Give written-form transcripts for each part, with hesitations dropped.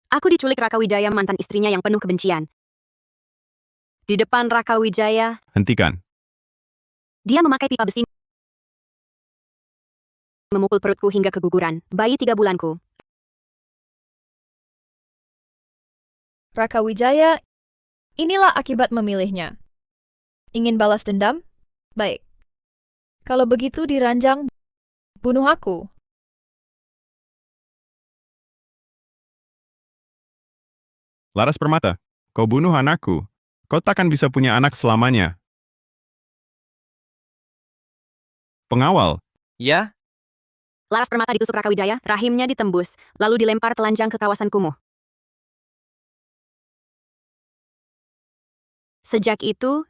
Aku diculik Raka Wijaya, mantan istrinya yang penuh kebencian. Di depan Raka Wijaya, Hentikan. dia memakai pipa besi, memukul perutku hingga keguguran. Bayi 3 bulanku. Raka Wijaya, inilah akibat memilihnya. Ingin balas dendam? Baik. Kalau begitu diranjang, bunuh aku. Laras Permata, kau bunuh anakku. Kau takkan bisa punya anak selamanya. Pengawal, Ya, Laras Permata ditusuk Raka Wijaya, rahimnya ditembus, lalu dilempar telanjang ke kawasan kumuh. Sejak itu,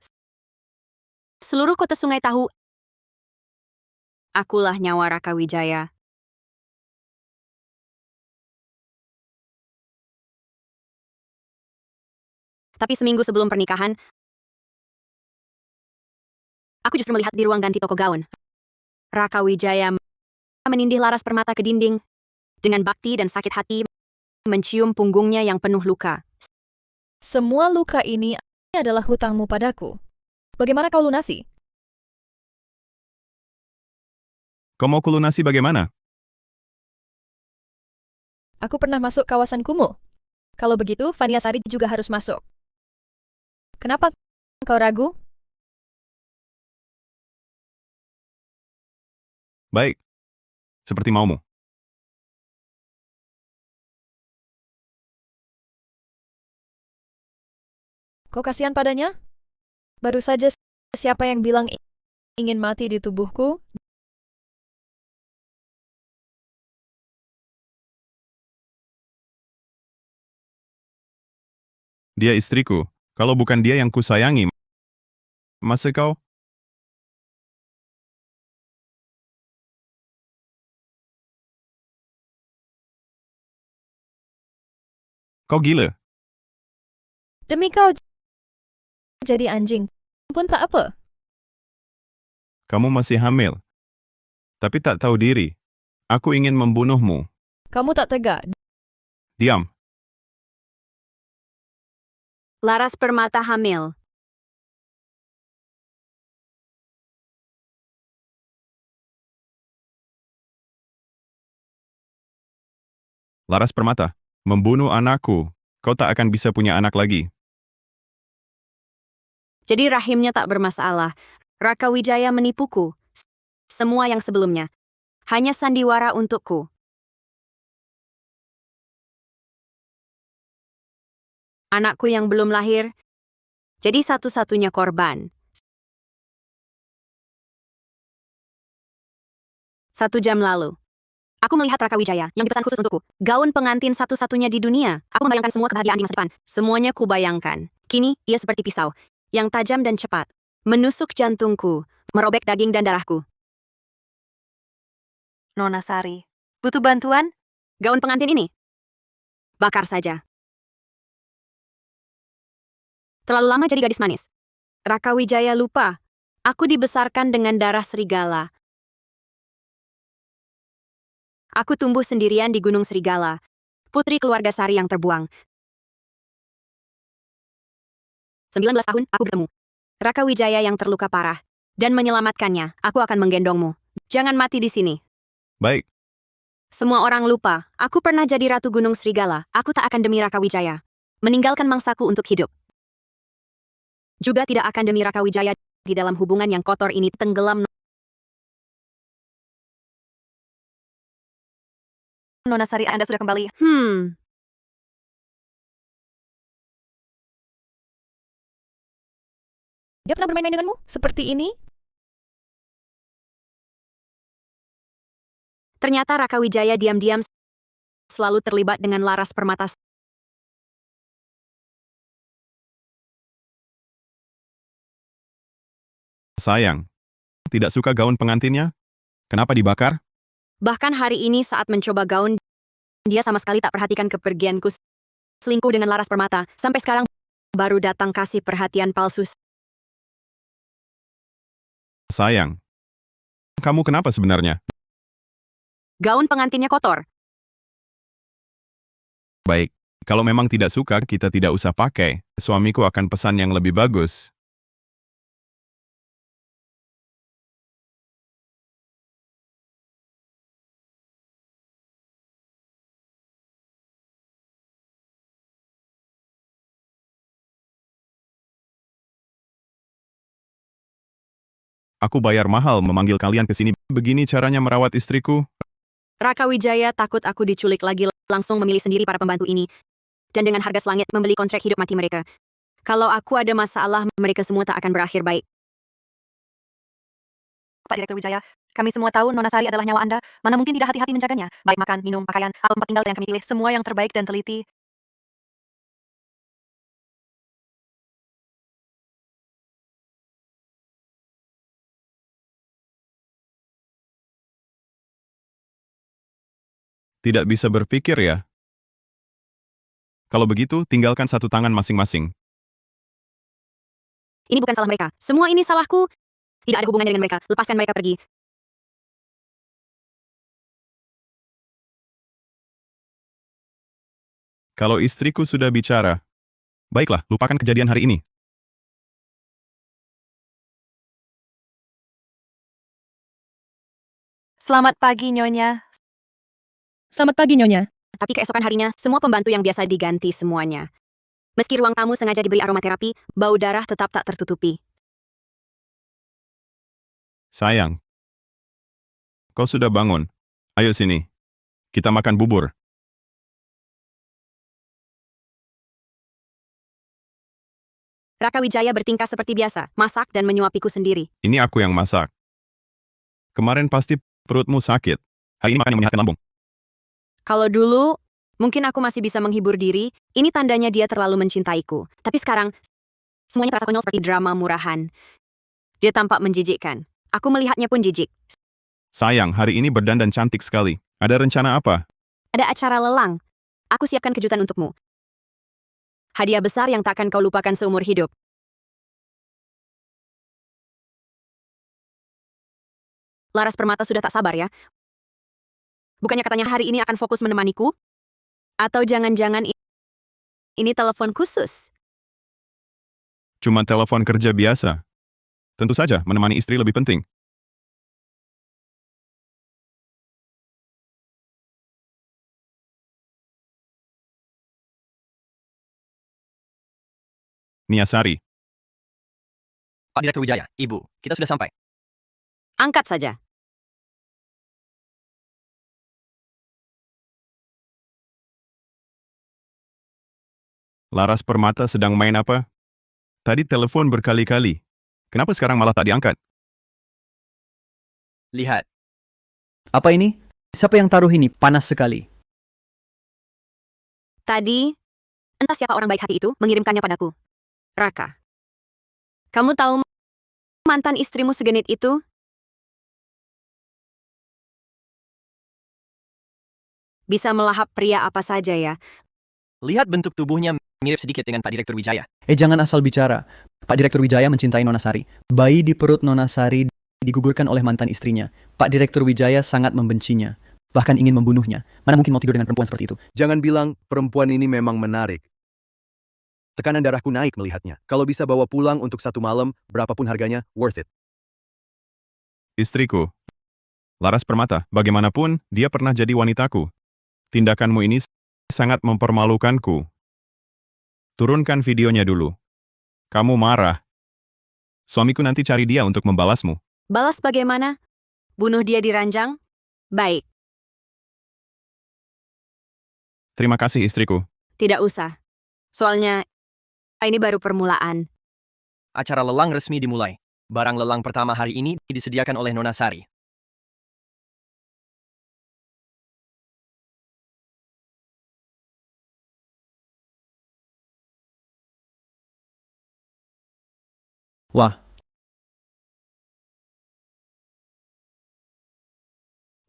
seluruh kota Sungai tahu akulah nyawa Raka Wijaya. Tapi seminggu sebelum pernikahan, aku justru melihat di ruang ganti toko gaun. Raka Wijaya menindih Laras Permata ke dinding. Dengan bakti dan sakit hati, mencium punggungnya yang penuh luka. Semua luka ini adalah hutangmu padaku. Bagaimana kau lunasi? kau mau kulunasi bagaimana? Aku pernah masuk kawasan kumuh. Kalau begitu, Fania Sari juga harus masuk. Kenapa kau ragu? Baik. Seperti maumu. Kau kasihan padanya? Baru saja siapa yang bilang ingin mati di tubuhku? Dia istriku. Kalau bukan dia yang kusayangi, masa kau? Kau gila. Demi kau jadi anjing pun tak apa. Kamu masih hamil. Tapi tak tahu diri. Aku ingin membunuhmu. Kamu tak tega. Diam. Laras Permata hamil. Laras Permata, membunuh anakku. Kau tak akan bisa punya anak lagi. Jadi rahimnya tak bermasalah. Raka Wijaya menipuku. Semua yang sebelumnya. Hanya sandiwara untukku. Anakku yang belum lahir, jadi satu-satunya korban. 1 jam lalu, aku melihat Raka Wijaya yang dipesan khusus untukku. Gaun pengantin satu-satunya di dunia. Aku membayangkan semua kebahagiaan di masa depan. Semuanya kubayangkan. Kini, ia seperti pisau, yang tajam dan cepat. Menusuk jantungku, merobek daging dan darahku. Nona Sari, butuh bantuan? Gaun pengantin ini? Bakar saja. Terlalu lama jadi gadis manis. Raka Wijaya lupa. Aku dibesarkan dengan darah serigala. Aku tumbuh sendirian di Gunung Serigala. Putri keluarga Sari yang terbuang. 19 tahun, aku bertemu Raka Wijaya yang terluka parah. Dan menyelamatkannya, aku akan menggendongmu. Jangan mati di sini. Baik. Semua orang lupa, aku pernah jadi Ratu Gunung Serigala. Aku tak akan demi Raka Wijaya meninggalkan mangsaku untuk hidup. Juga tidak akan demi Raka Wijaya di dalam hubungan yang kotor ini tenggelam. Nona Sari, Anda sudah kembali. Dia pernah bermain-main denganmu? Seperti ini? Ternyata Raka Wijaya diam-diam selalu terlibat dengan Laras Permata. Sayang. Tidak suka gaun pengantinnya? Kenapa dibakar? Bahkan hari ini saat mencoba gaun, dia sama sekali tak perhatikan kepergianku. Selingkuh dengan Laras Permata. Sampai sekarang baru datang kasih perhatian palsu. Sayang. Kamu kenapa sebenarnya? Gaun pengantinnya kotor. Baik. Kalau memang tidak suka, kita tidak usah pakai. Suamiku akan pesan yang lebih bagus. Aku bayar mahal memanggil kalian ke sini. Begini caranya merawat istriku. Raka Wijaya takut aku diculik lagi, langsung memilih sendiri para pembantu ini. Dan dengan harga selangit membeli kontrak hidup mati mereka. Kalau aku ada masalah, mereka semua tak akan berakhir baik. Pak Direktur Wijaya, kami semua tahu Nona Sari adalah nyawa Anda. Mana mungkin tidak hati-hati menjaganya. Baik makan, minum, pakaian, atau tempat tinggal yang kami pilih. Semua yang terbaik dan teliti. Tidak bisa berpikir ya. Kalau begitu, tinggalkan satu tangan masing-masing. Ini bukan salah mereka. Semua ini salahku. Tidak ada hubungannya dengan mereka. Lepaskan mereka pergi. Kalau istriku sudah bicara, baiklah, lupakan kejadian hari ini. Selamat pagi, Nyonya. Selamat pagi, Nyonya. Tapi keesokan harinya, semua pembantu yang biasa diganti semuanya. Meski ruang tamu sengaja diberi aromaterapi, bau darah tetap tak tertutupi. Sayang, kau sudah bangun. Ayo sini. Kita makan bubur. Raka Wijaya bertingkah seperti biasa, masak dan menyuapiku sendiri. Ini aku yang masak. Kemarin pasti perutmu sakit. Hari ini makan yang menyehatkan lambung. Kalau dulu, mungkin aku masih bisa menghibur diri, ini tandanya dia terlalu mencintaiku. Tapi sekarang, semuanya terasa konyol seperti drama murahan. Dia tampak menjijikkan. Aku melihatnya pun jijik. Sayang, hari ini berdandan cantik sekali. Ada rencana apa? Ada acara lelang. Aku siapkan kejutan untukmu. Hadiah besar yang takkan kau lupakan seumur hidup. Laras Permata sudah tak sabar ya. Bukannya katanya hari ini akan fokus menemaniku? Atau jangan-jangan ini telepon khusus? Cuma telepon kerja biasa. Tentu saja, menemani istri lebih penting. Niasari, Pak Direktur Wijaya, Ibu, kita sudah sampai. Angkat saja. Laras Permata sedang main apa? Tadi telepon berkali-kali. Kenapa sekarang malah tak diangkat? Lihat, Apa ini? Siapa yang taruh ini? Panas sekali. Tadi, entah siapa orang baik hati itu mengirimkannya padaku. Raka. Kamu tahu mantan istrimu segenit itu? Bisa melahap pria apa saja ya. lihat bentuk tubuhnya mirip sedikit dengan Pak Direktur Wijaya. Jangan asal bicara. Pak Direktur Wijaya mencintai Nona Sari. Bayi di perut Nona Sari digugurkan oleh mantan istrinya. Pak Direktur Wijaya sangat membencinya. Bahkan ingin membunuhnya. Mana mungkin mau tidur dengan perempuan seperti itu? Jangan bilang perempuan ini memang menarik. Tekanan darahku naik melihatnya. Kalau bisa bawa pulang untuk satu malam, berapapun harganya, worth it. Istriku. Laras Permata, bagaimanapun, dia pernah jadi wanitaku. Tindakanmu ini sangat mempermalukanku. Turunkan videonya dulu. Kamu marah. Suamiku nanti cari dia untuk membalasmu. Balas bagaimana? Bunuh dia di ranjang? Baik, Terima kasih istriku. tidak usah. Soalnya, ini baru permulaan. Acara lelang resmi dimulai. Barang lelang pertama hari ini disediakan oleh Nona Sari. Wah,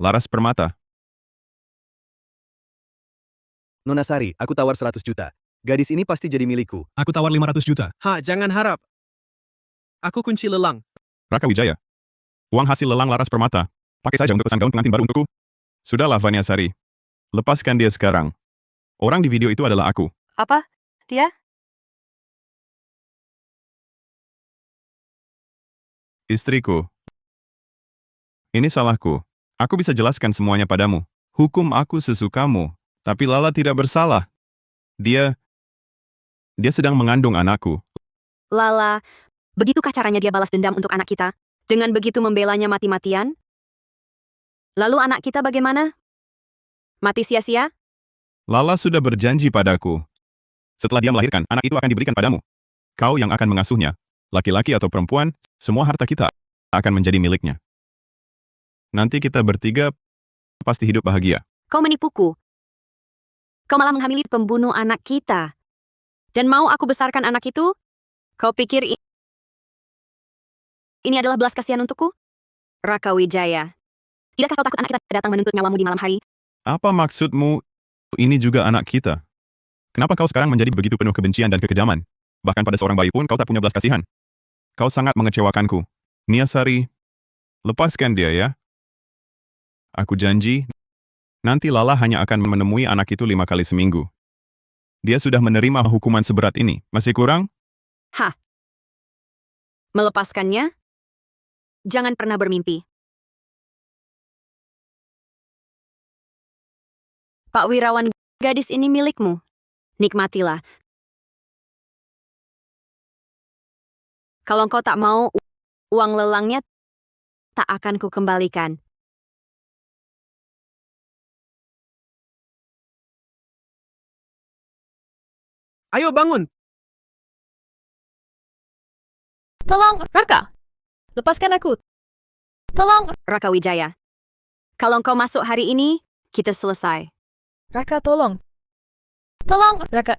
Laras Permata, Nona Sari, aku tawar 100 juta. Gadis ini pasti jadi milikku. Aku tawar 500 juta. Ha, jangan harap. Aku kunci lelang. Raka Wijaya. Uang hasil lelang Laras Permata. Pakai saja untuk pesan gaun pengantin baru untukku. Sudahlah, Vania Sari. Lepaskan dia sekarang. Orang di video itu adalah aku. Apa? Dia? Istriku. Ini salahku. Aku bisa jelaskan semuanya padamu. Hukum aku sesukamu. Tapi Lala tidak bersalah. Dia sedang mengandung anakku. Lala, begitukah caranya dia balas dendam untuk anak kita? Dengan begitu membelanya mati-matian? Lalu anak kita bagaimana? Mati sia-sia? Lala sudah berjanji padaku. Setelah dia melahirkan, anak itu akan diberikan padamu. Kau yang akan mengasuhnya. Laki-laki atau perempuan, semua harta kita akan menjadi miliknya. Nanti kita bertiga pasti hidup bahagia. Kau menipuku. Kau malah menghamili pembunuh anak kita. Dan mau aku besarkan anak itu? Kau pikir ini adalah belas kasihan untukku? Raka Wijaya, tidakkah kau takut anak kita datang menuntut nyawamu di malam hari? Apa maksudmu? Ini juga anak kita. Kenapa kau sekarang menjadi begitu penuh kebencian dan kekejaman? Bahkan pada seorang bayi pun kau tak punya belas kasihan. Kau sangat mengecewakanku. Niasari, lepaskan dia ya. Aku janji, nanti Lala hanya akan menemui anak itu 5 kali seminggu. Dia sudah menerima hukuman seberat ini. Masih kurang? Hah? Melepaskannya? Jangan pernah bermimpi. Pak Wirawan, gadis ini milikmu. Nikmatilah. Kalau engkau tak mau, uang lelangnya tak akan kukembalikan. Ayo bangun! Tolong, Raka! Lepaskan aku. Tolong, Raka Wijaya, kalau engkau masuk hari ini, kita selesai. Raka, tolong. Tolong, Raka.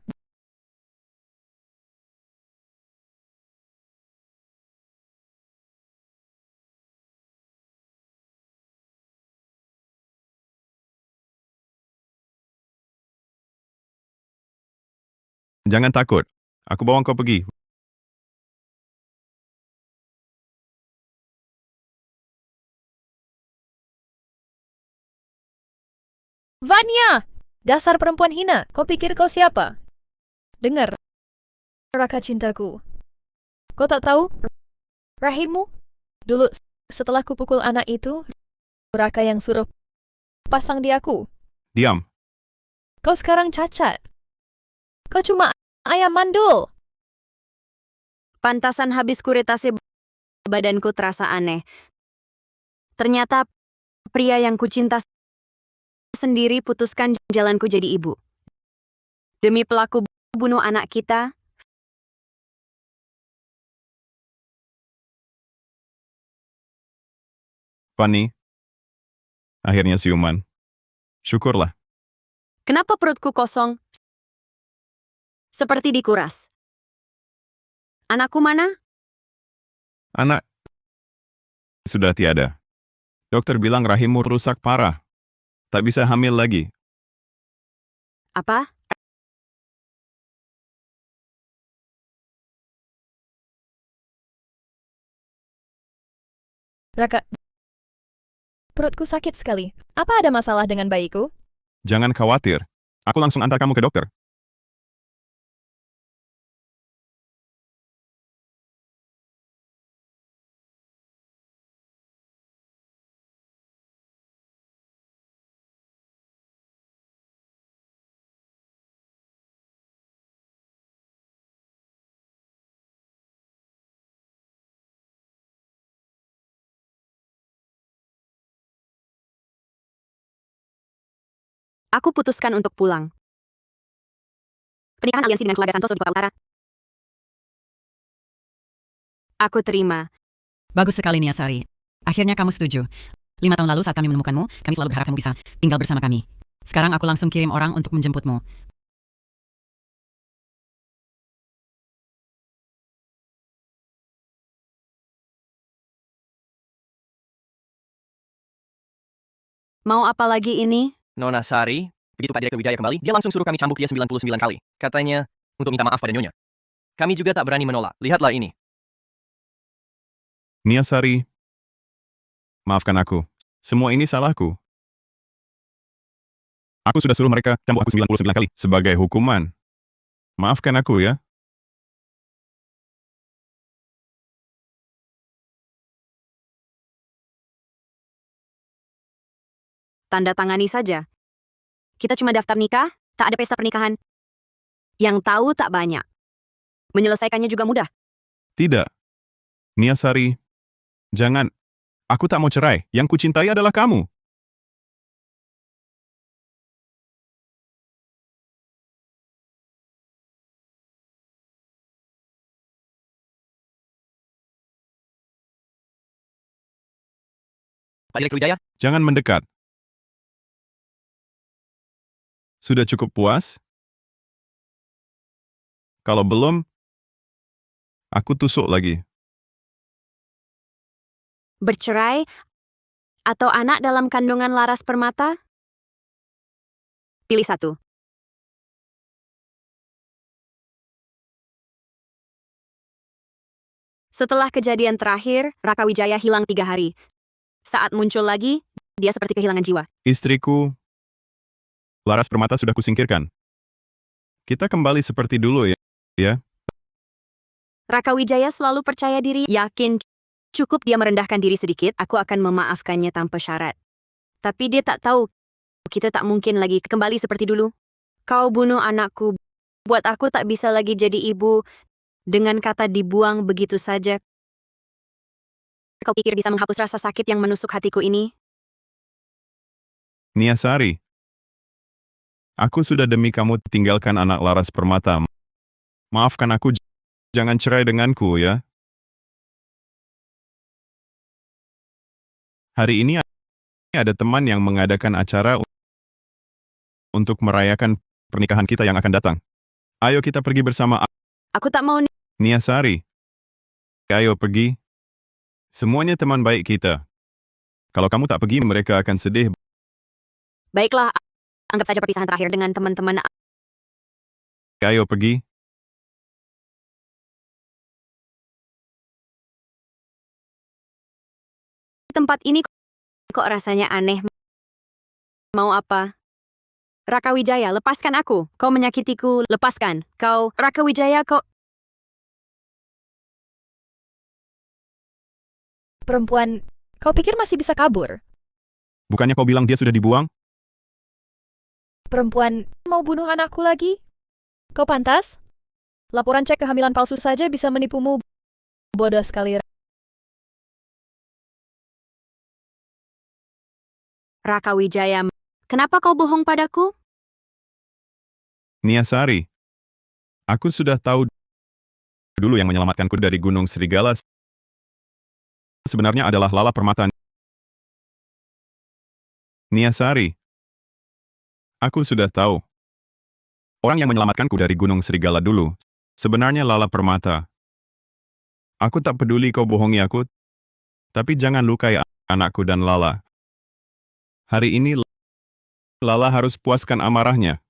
Jangan takut. Aku bawa engkau pergi. Vanya! Dasar perempuan hina, kau pikir kau siapa? Dengar, Raka cintaku. Kau tak tahu? Rahimmu? Dulu, setelah kupukul anak itu, Raka yang suruh pasang di aku. Diam. Kau sekarang cacat. Kau cuma ayam mandul. Pantasan habis kuretase badanku terasa aneh. Ternyata pria yang kucinta sendiri putuskan jalanku jadi ibu. Demi pelaku bunuh anak kita, Fanny. Akhirnya siuman. Syukurlah. kenapa perutku kosong? Seperti dikuras. Anakku mana? Anak sudah tiada. Dokter bilang rahimmu rusak parah. Tak bisa hamil lagi. Apa? Raka, perutku sakit sekali. Apa ada masalah dengan bayiku? Jangan khawatir. Aku langsung antar kamu ke dokter. Aku putuskan untuk pulang. Pernikahan aliansi dengan keluarga Santos untuk Utara. Aku terima. Bagus sekali, Niasari. Akhirnya kamu setuju. 5 tahun lalu saat kami menemukanmu, kami selalu berharap kamu bisa tinggal bersama kami. Sekarang aku langsung kirim orang untuk menjemputmu. Mau apa lagi ini? Nona Sari, begitu Pak Direktur Wijaya kembali, dia langsung suruh kami cambuk dia 99 kali. Katanya, untuk minta maaf pada Nyonya. Kami juga tak berani menolak. Lihatlah ini. Niasari. Maafkan aku. Semua ini salahku. Aku sudah suruh mereka cambuk aku 99 kali sebagai hukuman. Maafkan aku ya. Tanda tangani saja. Kita cuma daftar nikah, tak ada pesta pernikahan. Yang tahu tak banyak. Menyelesaikannya juga mudah. Tidak. Niasari, jangan. Aku tak mau cerai. Yang kucintai adalah kamu. Pak Direktur Wijaya, Jangan mendekat. Sudah cukup puas? Kalau belum, aku tusuk lagi. Bercerai atau anak dalam kandungan Laras Permata? Pilih satu. Setelah kejadian terakhir, Raka Wijaya hilang 3 hari. Saat muncul lagi, dia seperti kehilangan jiwa. Istriku, Laras Permata sudah kusingkirkan. Kita kembali seperti dulu ya. Raka Wijaya selalu percaya diri, yakin cukup dia merendahkan diri sedikit, aku akan memaafkannya tanpa syarat. Tapi dia tak tahu, kita tak mungkin lagi kembali seperti dulu. Kau bunuh anakku, buat aku tak bisa lagi jadi ibu, dengan kata dibuang begitu saja. Kau pikir bisa menghapus rasa sakit yang menusuk hatiku ini? Niasari, aku sudah demi kamu tinggalkan anak Laras Permata. Maafkan aku, jangan cerai denganku ya. Hari ini ada teman yang mengadakan acara untuk merayakan pernikahan kita yang akan datang. Ayo kita pergi bersama. Aku tak mau. Niasari, ayo pergi. Semuanya teman baik kita. Kalau kamu tak pergi, mereka akan sedih. Baiklah, anggap saja perpisahan terakhir dengan teman-teman. Ayo pergi. Tempat ini kok rasanya aneh. Mau apa? Raka Wijaya, lepaskan aku. Kau menyakitiku, lepaskan. Kau, Raka Wijaya, kau... Perempuan, kau pikir masih bisa kabur? Bukannya kau bilang dia sudah dibuang? Perempuan, mau bunuh anakku lagi? Kau pantas? Laporan cek kehamilan palsu saja bisa menipumu. Bodoh sekali. Raka Wijaya, kenapa kau bohong padaku? Niasari, aku sudah tahu dulu yang menyelamatkanku dari Gunung Serigala sebenarnya adalah Lala Permata. Niasari, aku sudah tahu. Orang yang menyelamatkanku dari Gunung Serigala dulu, sebenarnya Lala Permata. Aku tak peduli kau bohongi aku, tapi jangan lukai anakku dan Lala. Hari ini Lala harus puaskan amarahnya.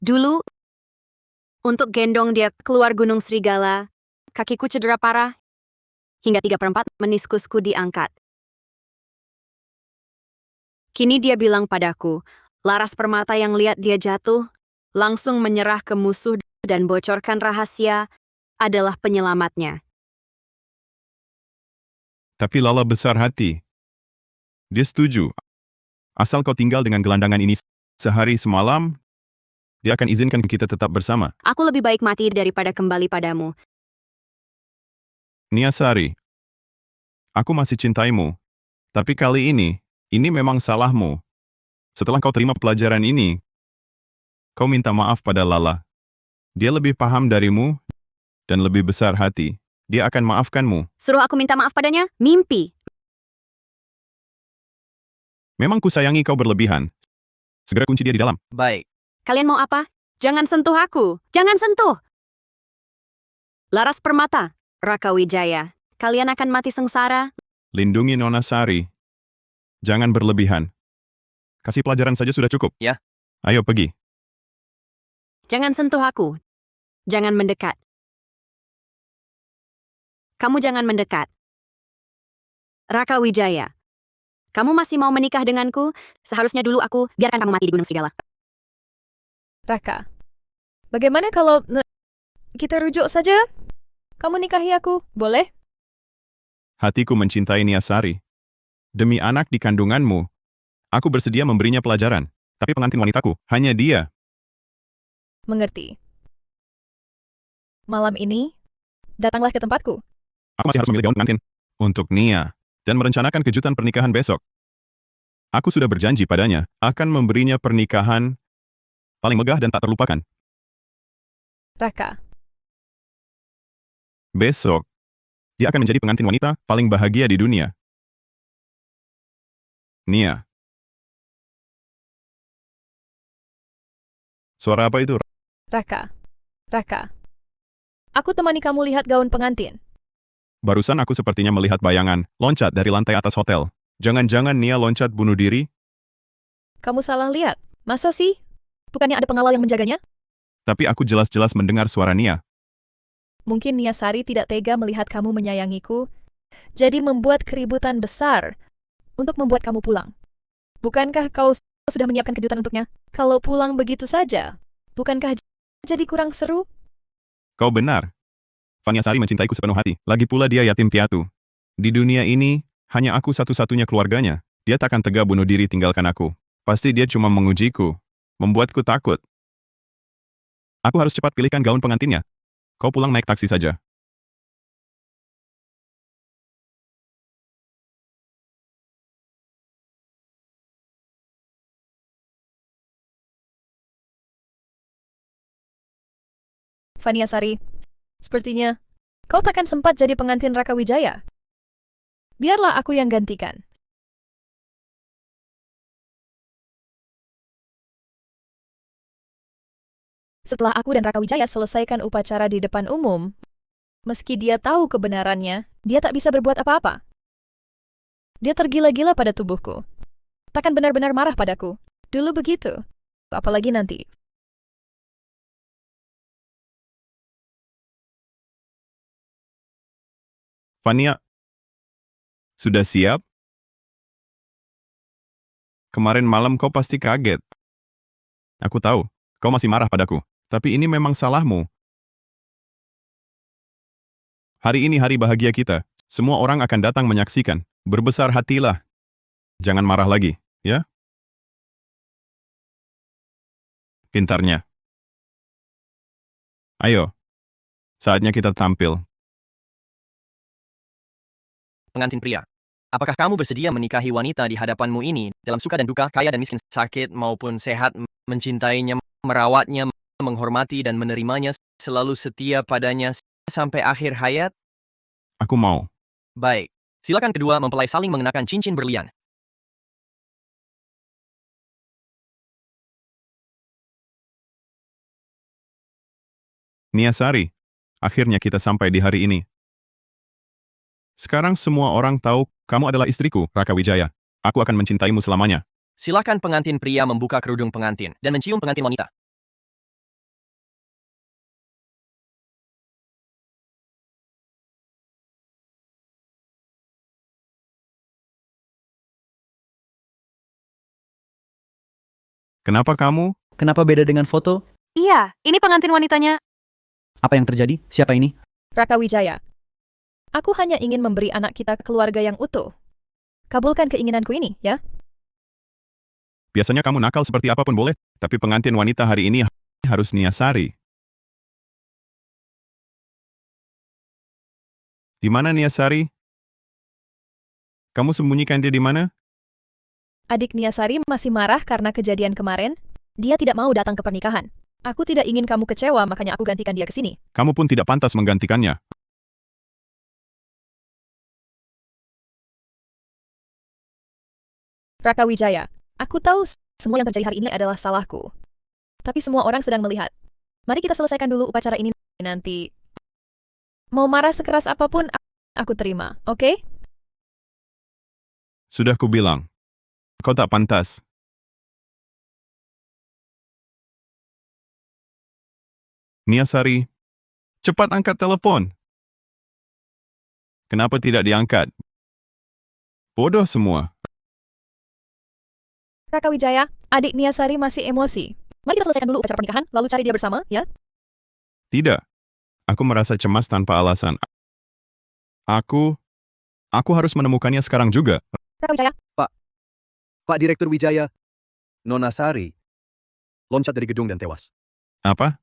Dulu, untuk gendong dia keluar Gunung Serigala, kakiku cedera parah, hingga 3/4 meniskusku diangkat. Kini dia bilang padaku, Laras Permata yang lihat dia jatuh, langsung menyerah ke musuh dan bocorkan rahasia, adalah penyelamatnya. Tapi Lala besar hati. Dia setuju. Asal kau tinggal dengan gelandangan ini sehari semalam, dia akan izinkan kita tetap bersama. Aku lebih baik mati daripada kembali padamu. Niasari, aku masih cintaimu. Tapi kali ini memang salahmu. Setelah kau terima pelajaran ini, kau minta maaf pada Lala. Dia lebih paham darimu dan lebih besar hati. Dia akan maafkanmu. Suruh aku minta maaf padanya? Mimpi. Memang ku sayangi kau berlebihan. Segera kunci dia di dalam. baik. Kalian mau apa? Jangan sentuh aku. Jangan sentuh. Laras Permata, Raka Wijaya, kalian akan mati sengsara. Lindungi Nona Sari. Jangan berlebihan. Kasih pelajaran saja sudah cukup. Ya. Ayo pergi. Jangan sentuh aku. Jangan mendekat. Kamu jangan mendekat. Raka Wijaya, Kamu masih mau menikah denganku? Seharusnya dulu aku biarkan kamu mati di gunung serigala. Raka, bagaimana kalau kita rujuk saja? Kamu nikahi aku, boleh? Hatiku mencintai Niasari. Demi anak di kandunganmu, aku bersedia memberinya pelajaran. Tapi pengantin wanitaku, hanya dia. Mengerti. Malam ini, datanglah ke tempatku. Aku masih harus memilih gaun pengantin untuk Nia dan merencanakan kejutan pernikahan besok. Aku sudah berjanji padanya akan memberinya pernikahan paling megah dan tak terlupakan. Raka, Besok, dia akan menjadi pengantin wanita paling bahagia di dunia. Nia. Suara apa itu? Raka, Raka. Aku temani kamu lihat gaun pengantin. Barusan aku sepertinya melihat bayangan loncat dari lantai atas hotel. Jangan-jangan Nia loncat bunuh diri? Kamu salah lihat. Masa sih? Bukannya ada pengawal yang menjaganya? Tapi aku jelas-jelas mendengar suara Nia. Mungkin Niasari tidak tega melihat kamu menyayangiku, jadi membuat keributan besar untuk membuat kamu pulang. Bukankah kau sudah menyiapkan kejutan untuknya? Kalau pulang begitu saja, bukankah jadi kurang seru? Kau benar. Vaniasari mencintaiku sepenuh hati. Lagi pula dia yatim piatu. Di dunia ini, hanya aku satu-satunya keluarganya. Dia takkan tega bunuh diri tinggalkan aku. Pasti dia cuma mengujiku. Membuatku takut. Aku harus cepat pilihkan gaun pengantinnya. Kau pulang naik taksi saja. Vaniasari, sepertinya kau takkan sempat jadi pengantin Raka Wijaya. Biarlah aku yang gantikan. Setelah aku dan Raka Wijaya selesaikan upacara di depan umum, meski dia tahu kebenarannya, dia tak bisa berbuat apa-apa. Dia tergila-gila pada tubuhku. Takkan benar-benar marah padaku. Dulu begitu. Apalagi nanti. Vania, sudah siap? Kemarin malam kau pasti kaget. Aku tahu, kau masih marah padaku. Tapi ini memang salahmu. Hari ini hari bahagia kita. Semua orang akan datang menyaksikan. Berbesar hatilah. Jangan marah lagi, ya? Pintarnya. Ayo, saatnya kita tampil. Pengantin pria, apakah kamu bersedia menikahi wanita di hadapanmu ini dalam suka dan duka, kaya dan miskin, sakit maupun sehat, mencintainya, merawatnya, menghormati dan menerimanya, selalu setia padanya sampai akhir hayat? Aku mau. Baik, silakan kedua mempelai saling mengenakan cincin berlian. Niasari, akhirnya kita sampai di hari ini. Sekarang semua orang tahu kamu adalah istriku, Raka Wijaya. Aku akan mencintaimu selamanya. Silakan pengantin pria membuka kerudung pengantin dan mencium pengantin wanita. Kenapa kamu? Kenapa beda dengan foto? Iya, ini pengantin wanitanya. Apa yang terjadi? Siapa ini? Raka Wijaya, aku hanya ingin memberi anak kita keluarga yang utuh. Kabulkan keinginanku ini, ya? Biasanya kamu nakal seperti apapun boleh, tapi pengantin wanita hari ini harus Niasari. Di mana Niasari? Kamu sembunyikan dia di mana? Adik Niasari masih marah karena kejadian kemarin. Dia tidak mau datang ke pernikahan. Aku tidak ingin kamu kecewa, makanya aku gantikan dia ke sini. Kamu pun tidak pantas menggantikannya. Raka Wijaya, aku tahu semua yang terjadi hari ini adalah salahku. Tapi semua orang sedang melihat. Mari kita selesaikan dulu upacara ini nanti. Mau marah sekeras apapun, aku terima, oke? Sudah kubilang. Kau tak pantas. Niasari, cepat angkat telepon. Kenapa tidak diangkat? Bodoh semua. Raka Wijaya, adik Niasari masih emosi. Mari kita selesaikan dulu upacara pernikahan, lalu cari dia bersama, ya? Tidak. Aku merasa cemas tanpa alasan. Aku harus menemukannya sekarang juga. Raka Wijaya, Pak Direktur Wijaya, Nona Sari loncat dari gedung dan tewas. Apa?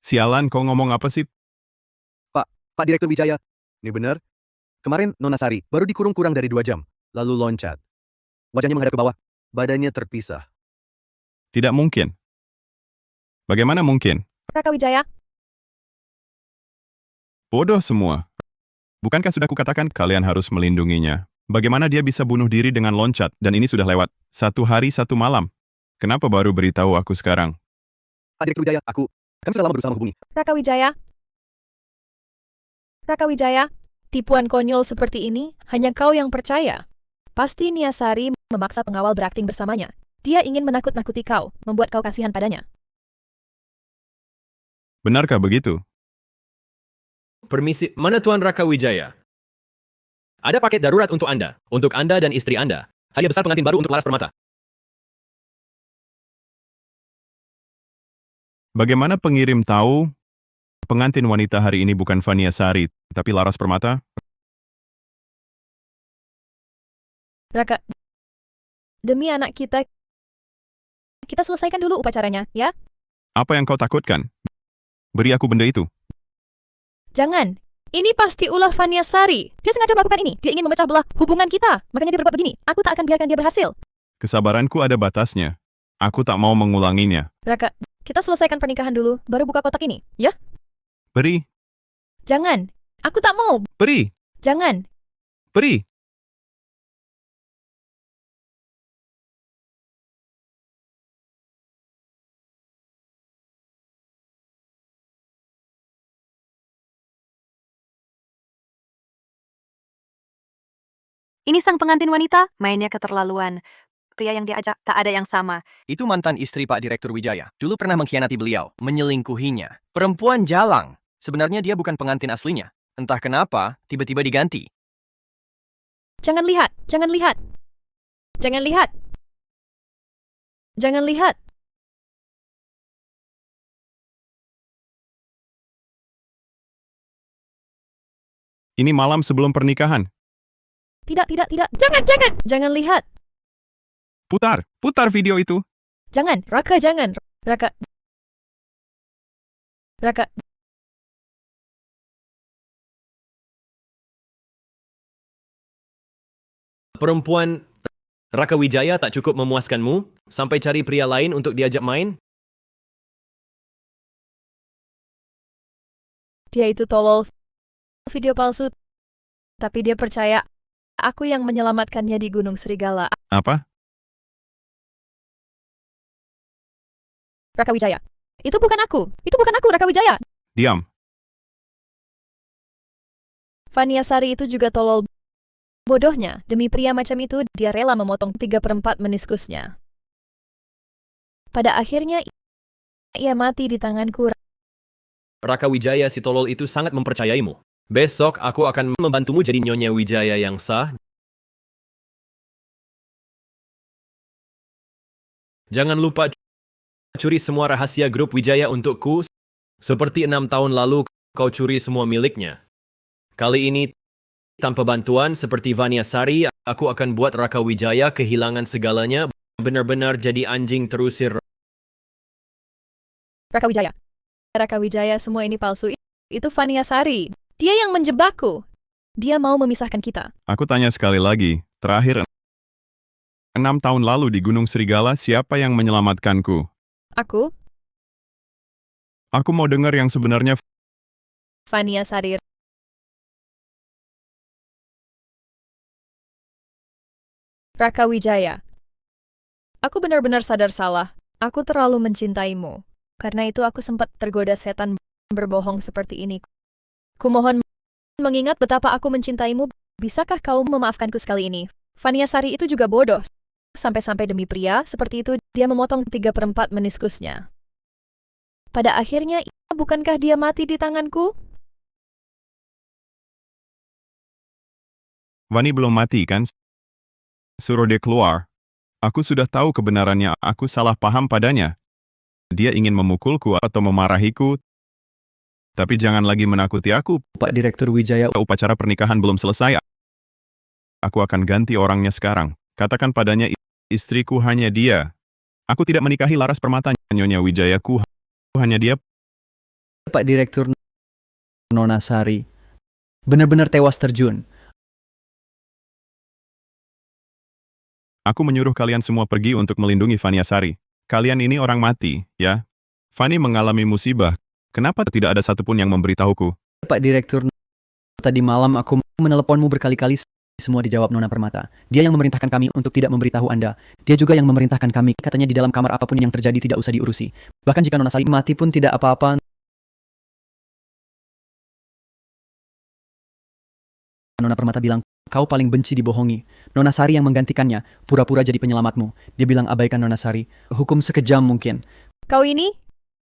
Sialan, kau ngomong apa sih? Pak Direktur Wijaya, ini benar? Kemarin Nona Sari baru dikurung kurang dari 2 jam, lalu loncat. Wajahnya menghadap ke bawah, badannya terpisah. Tidak mungkin. Bagaimana mungkin? Raka Wijaya, Bodoh semua. Bukankah sudah kukatakan kalian harus melindunginya? Bagaimana dia bisa bunuh diri dengan loncat? Dan ini sudah lewat 1 hari 1 malam. Kenapa baru beritahu aku sekarang? Pak Direktur Wijaya, kami sudah lama berusaha menghubungi. Raka Wijaya. Raka Wijaya, tipuan konyol seperti ini hanya kau yang percaya. Pasti Niasari memaksa pengawal berakting bersamanya. Dia ingin menakut-nakuti kau, membuat kau kasihan padanya. Benarkah begitu? Permisi, mana Tuan Raka Wijaya? Ada paket darurat untuk Anda dan istri Anda. Hadiah besar pengantin baru untuk Laras Permata. Bagaimana pengirim tahu pengantin wanita hari ini bukan Vania Sari, tapi Laras Permata? Raka, demi anak kita selesaikan dulu upacaranya, ya? Apa yang kau takutkan? Beri aku benda itu. Jangan. Ini pasti ulah Vania Sari. Dia sengaja melakukan ini. Dia ingin memecah belah hubungan kita. Makanya dia berbuat begini. Aku tak akan biarkan dia berhasil. Kesabaranku ada batasnya. Aku tak mau mengulanginya. Raka, kita selesaikan pernikahan dulu, baru buka kotak ini, ya? Beri, Jangan. Aku tak mau. beri, Jangan. beri. Ini sang pengantin wanita, mainnya keterlaluan. Pria yang diajak tak ada yang sama. Itu mantan istri Pak Direktur Wijaya. Dulu pernah mengkhianati beliau, menyelingkuhinya. Perempuan jalang. Sebenarnya dia bukan pengantin aslinya. Entah kenapa, tiba-tiba diganti. Jangan lihat. Jangan lihat. Jangan lihat. Jangan lihat. Ini malam sebelum pernikahan. Tidak. Jangan. Jangan lihat. Putar video itu. Jangan. Raka, jangan. Raka. Raka. Perempuan Raka Wijaya tak cukup memuaskanmu sampai cari pria lain untuk diajak main? Dia itu tolol. Video palsu. Tapi dia percaya aku yang menyelamatkannya di Gunung Serigala. Apa? Raka Wijaya. Itu bukan aku, Raka Wijaya. Diam. Vania Sari itu juga tolol. Bodohnya, demi pria macam itu, dia rela memotong 3/4 meniskusnya. Pada akhirnya, ia mati di tanganku. Raka Wijaya si tolol itu sangat mempercayaimu. Besok aku akan membantumu jadi Nyonya Wijaya yang sah. Jangan lupa curi semua rahasia grup Wijaya untukku, seperti 6 tahun lalu kau curi semua miliknya. Kali ini, tanpa bantuan seperti Vania Sari, aku akan buat Raka Wijaya kehilangan segalanya, benar-benar jadi anjing terusir. Raka Wijaya, semua ini palsu. Itu Vania Sari. Dia yang menjebakku. Dia mau memisahkan kita. Aku tanya sekali lagi. Terakhir, 6 tahun lalu di Gunung Serigala, siapa yang menyelamatkanku? Aku, Aku mau dengar yang sebenarnya. Vania Sari. Raka Wijaya. Aku benar-benar sadar salah. Aku terlalu mencintaimu. Karena itu aku sempat tergoda setan berbohong seperti ini. Kumohon, mengingat betapa aku mencintaimu, bisakah kau memaafkanku sekali ini? Vania Sari itu juga bodoh. Sampai-sampai demi pria, seperti itu, dia memotong 3/4 meniskusnya. Pada akhirnya, bukankah dia mati di tanganku? Vani belum mati kan? Suruh dia keluar. Aku sudah tahu kebenarannya, aku salah paham padanya. Dia ingin memukulku atau memarahiku, tapi jangan lagi menakuti aku. Pak Direktur Wijaya, Upacara pernikahan belum selesai. Aku akan ganti orangnya sekarang. Katakan padanya istriku hanya dia. Aku tidak menikahi Laras Permata, Nyonya Wijayaku hanya dia. Pak Direktur Nona Sari benar-benar tewas terjun. Aku menyuruh kalian semua pergi untuk melindungi Vania Sari. Kalian ini orang mati, ya? Vani mengalami musibah. Kenapa tidak ada satupun yang memberitahuku? Pak Direktur, tadi malam aku meneleponmu berkali-kali, semua dijawab Nona Permata. Dia yang memerintahkan kami untuk tidak memberitahu Anda. Dia juga yang memerintahkan kami, katanya di dalam kamar apapun yang terjadi tidak usah diurusi. Bahkan jika Nona Sari mati pun tidak apa-apa. Nona Permata bilang, kau paling benci dibohongi. Nona Sari yang menggantikannya, pura-pura jadi penyelamatmu. Dia bilang abaikan Nona Sari. Hukum sekejam mungkin. Kau ini?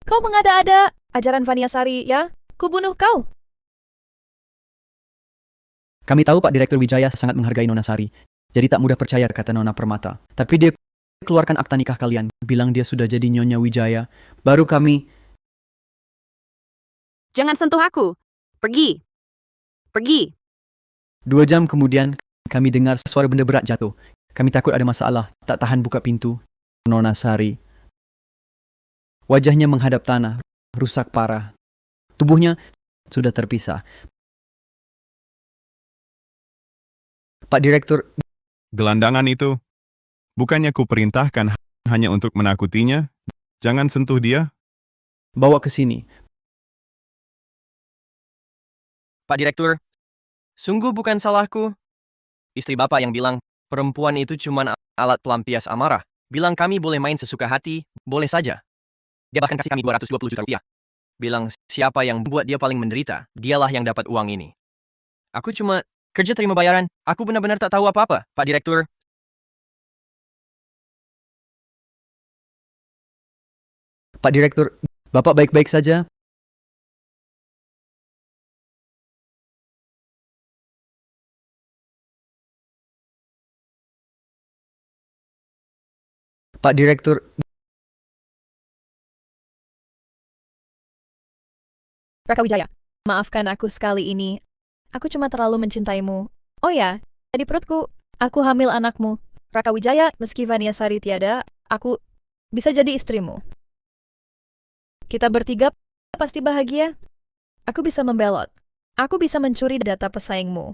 Kau mengada-ada ajaran Vania Sari, ya? Kubunuh kau. Kami tahu Pak Direktur Wijaya sangat menghargai Nona Sari. Jadi tak mudah percaya kata Nona Permata. Tapi dia keluarkan akta nikah kalian. Bilang dia sudah jadi Nyonya Wijaya. Baru kami... Jangan sentuh aku. Pergi. Pergi. 2 jam kemudian, kami dengar suara benda berat jatuh. Kami takut ada masalah, tak tahan buka pintu. Nona Sari. Wajahnya menghadap tanah, rusak parah. Tubuhnya sudah terpisah. Pak Direktur, Gelandangan itu. Bukannya ku perintahkan hanya untuk menakutinya? Jangan sentuh dia. bawa ke sini. Pak Direktur, sungguh bukan salahku. Istri Bapak yang bilang, perempuan itu cuma alat pelampias amarah. Bilang kami boleh main sesuka hati, boleh saja. Dia bahkan kasih kami 220 juta rupiah. Bilang siapa yang buat dia paling menderita, dialah yang dapat uang ini. Aku cuma kerja terima bayaran, aku benar-benar tak tahu apa-apa, Pak Direktur. Pak Direktur, Bapak baik-baik saja? Pak Direktur, Raka Wijaya, maafkan aku sekali ini. Aku cuma terlalu mencintaimu. Oh ya, di perutku, aku hamil anakmu. Raka Wijaya, meski Vania Sari tiada, aku bisa jadi istrimu. Kita bertiga pasti bahagia. Aku bisa membelot. Aku bisa mencuri data pesaingmu.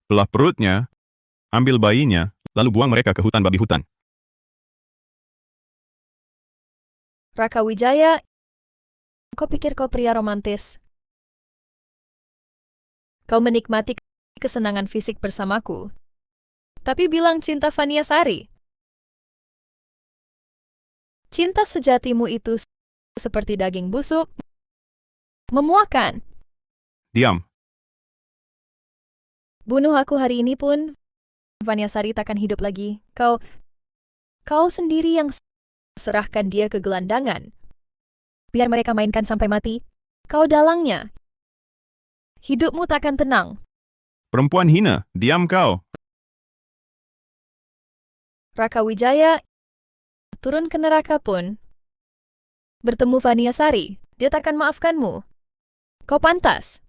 Belah perutnya, ambil bayinya, lalu buang mereka ke hutan babi hutan. Raka Wijaya, kau pikir kau pria romantis? Kau menikmati kesenangan fisik bersamaku. Tapi bilang cinta Vania Sari. Cinta sejatimu itu seperti daging busuk, memuakan. Diam. Bunuh aku hari ini pun, Vania Sari takkan hidup lagi. Kau sendiri yang serahkan dia ke gelandangan. Biar mereka mainkan sampai mati. Kau dalangnya. Hidupmu takkan tenang. Perempuan hina, diam kau. Raka Wijaya turun ke neraka pun. Bertemu Vania Sari, dia takkan maafkanmu. Kau pantas.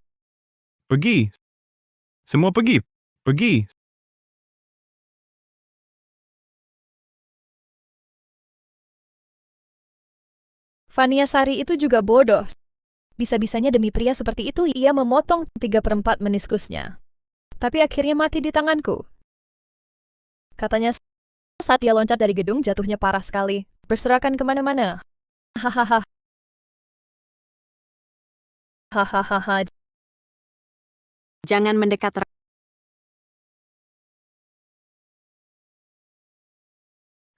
Pergi. Semua pergi. Pergi. Vania Sari itu juga bodoh. Bisa-bisanya demi pria seperti itu, ia memotong 3/4 meniskusnya. Tapi akhirnya mati di tanganku. Katanya saat dia loncat dari gedung, jatuhnya parah sekali. Berserakan kemana-mana. Hahaha. Hahaha. Jangan mendekat.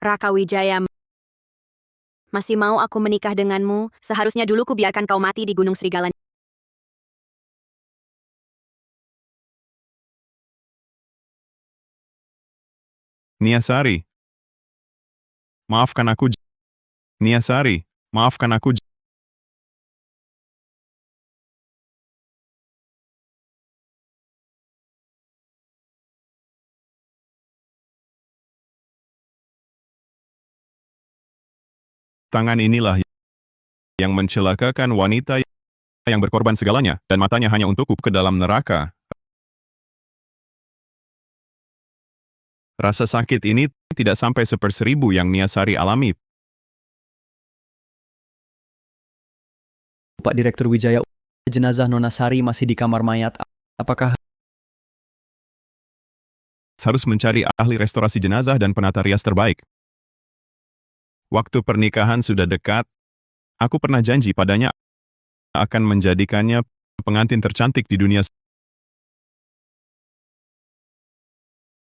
Raka Wijaya, masih mau aku menikah denganmu? Seharusnya dulu ku biarkan kau mati di Gunung Serigala. Niasari. Maafkan aku. Niasari, maafkan aku. Tangan inilah yang mencelakakan wanita yang berkorban segalanya, dan matanya hanya untukku ke dalam neraka. Rasa sakit ini tidak sampai 1/1000 yang Niasari alami. Pak Direktur Wijaya, jenazah Nona Sari masih di kamar mayat. Apakah Harus mencari ahli restorasi jenazah dan penata rias terbaik. Waktu pernikahan sudah dekat. Aku pernah janji padanya akan menjadikannya pengantin tercantik di dunia.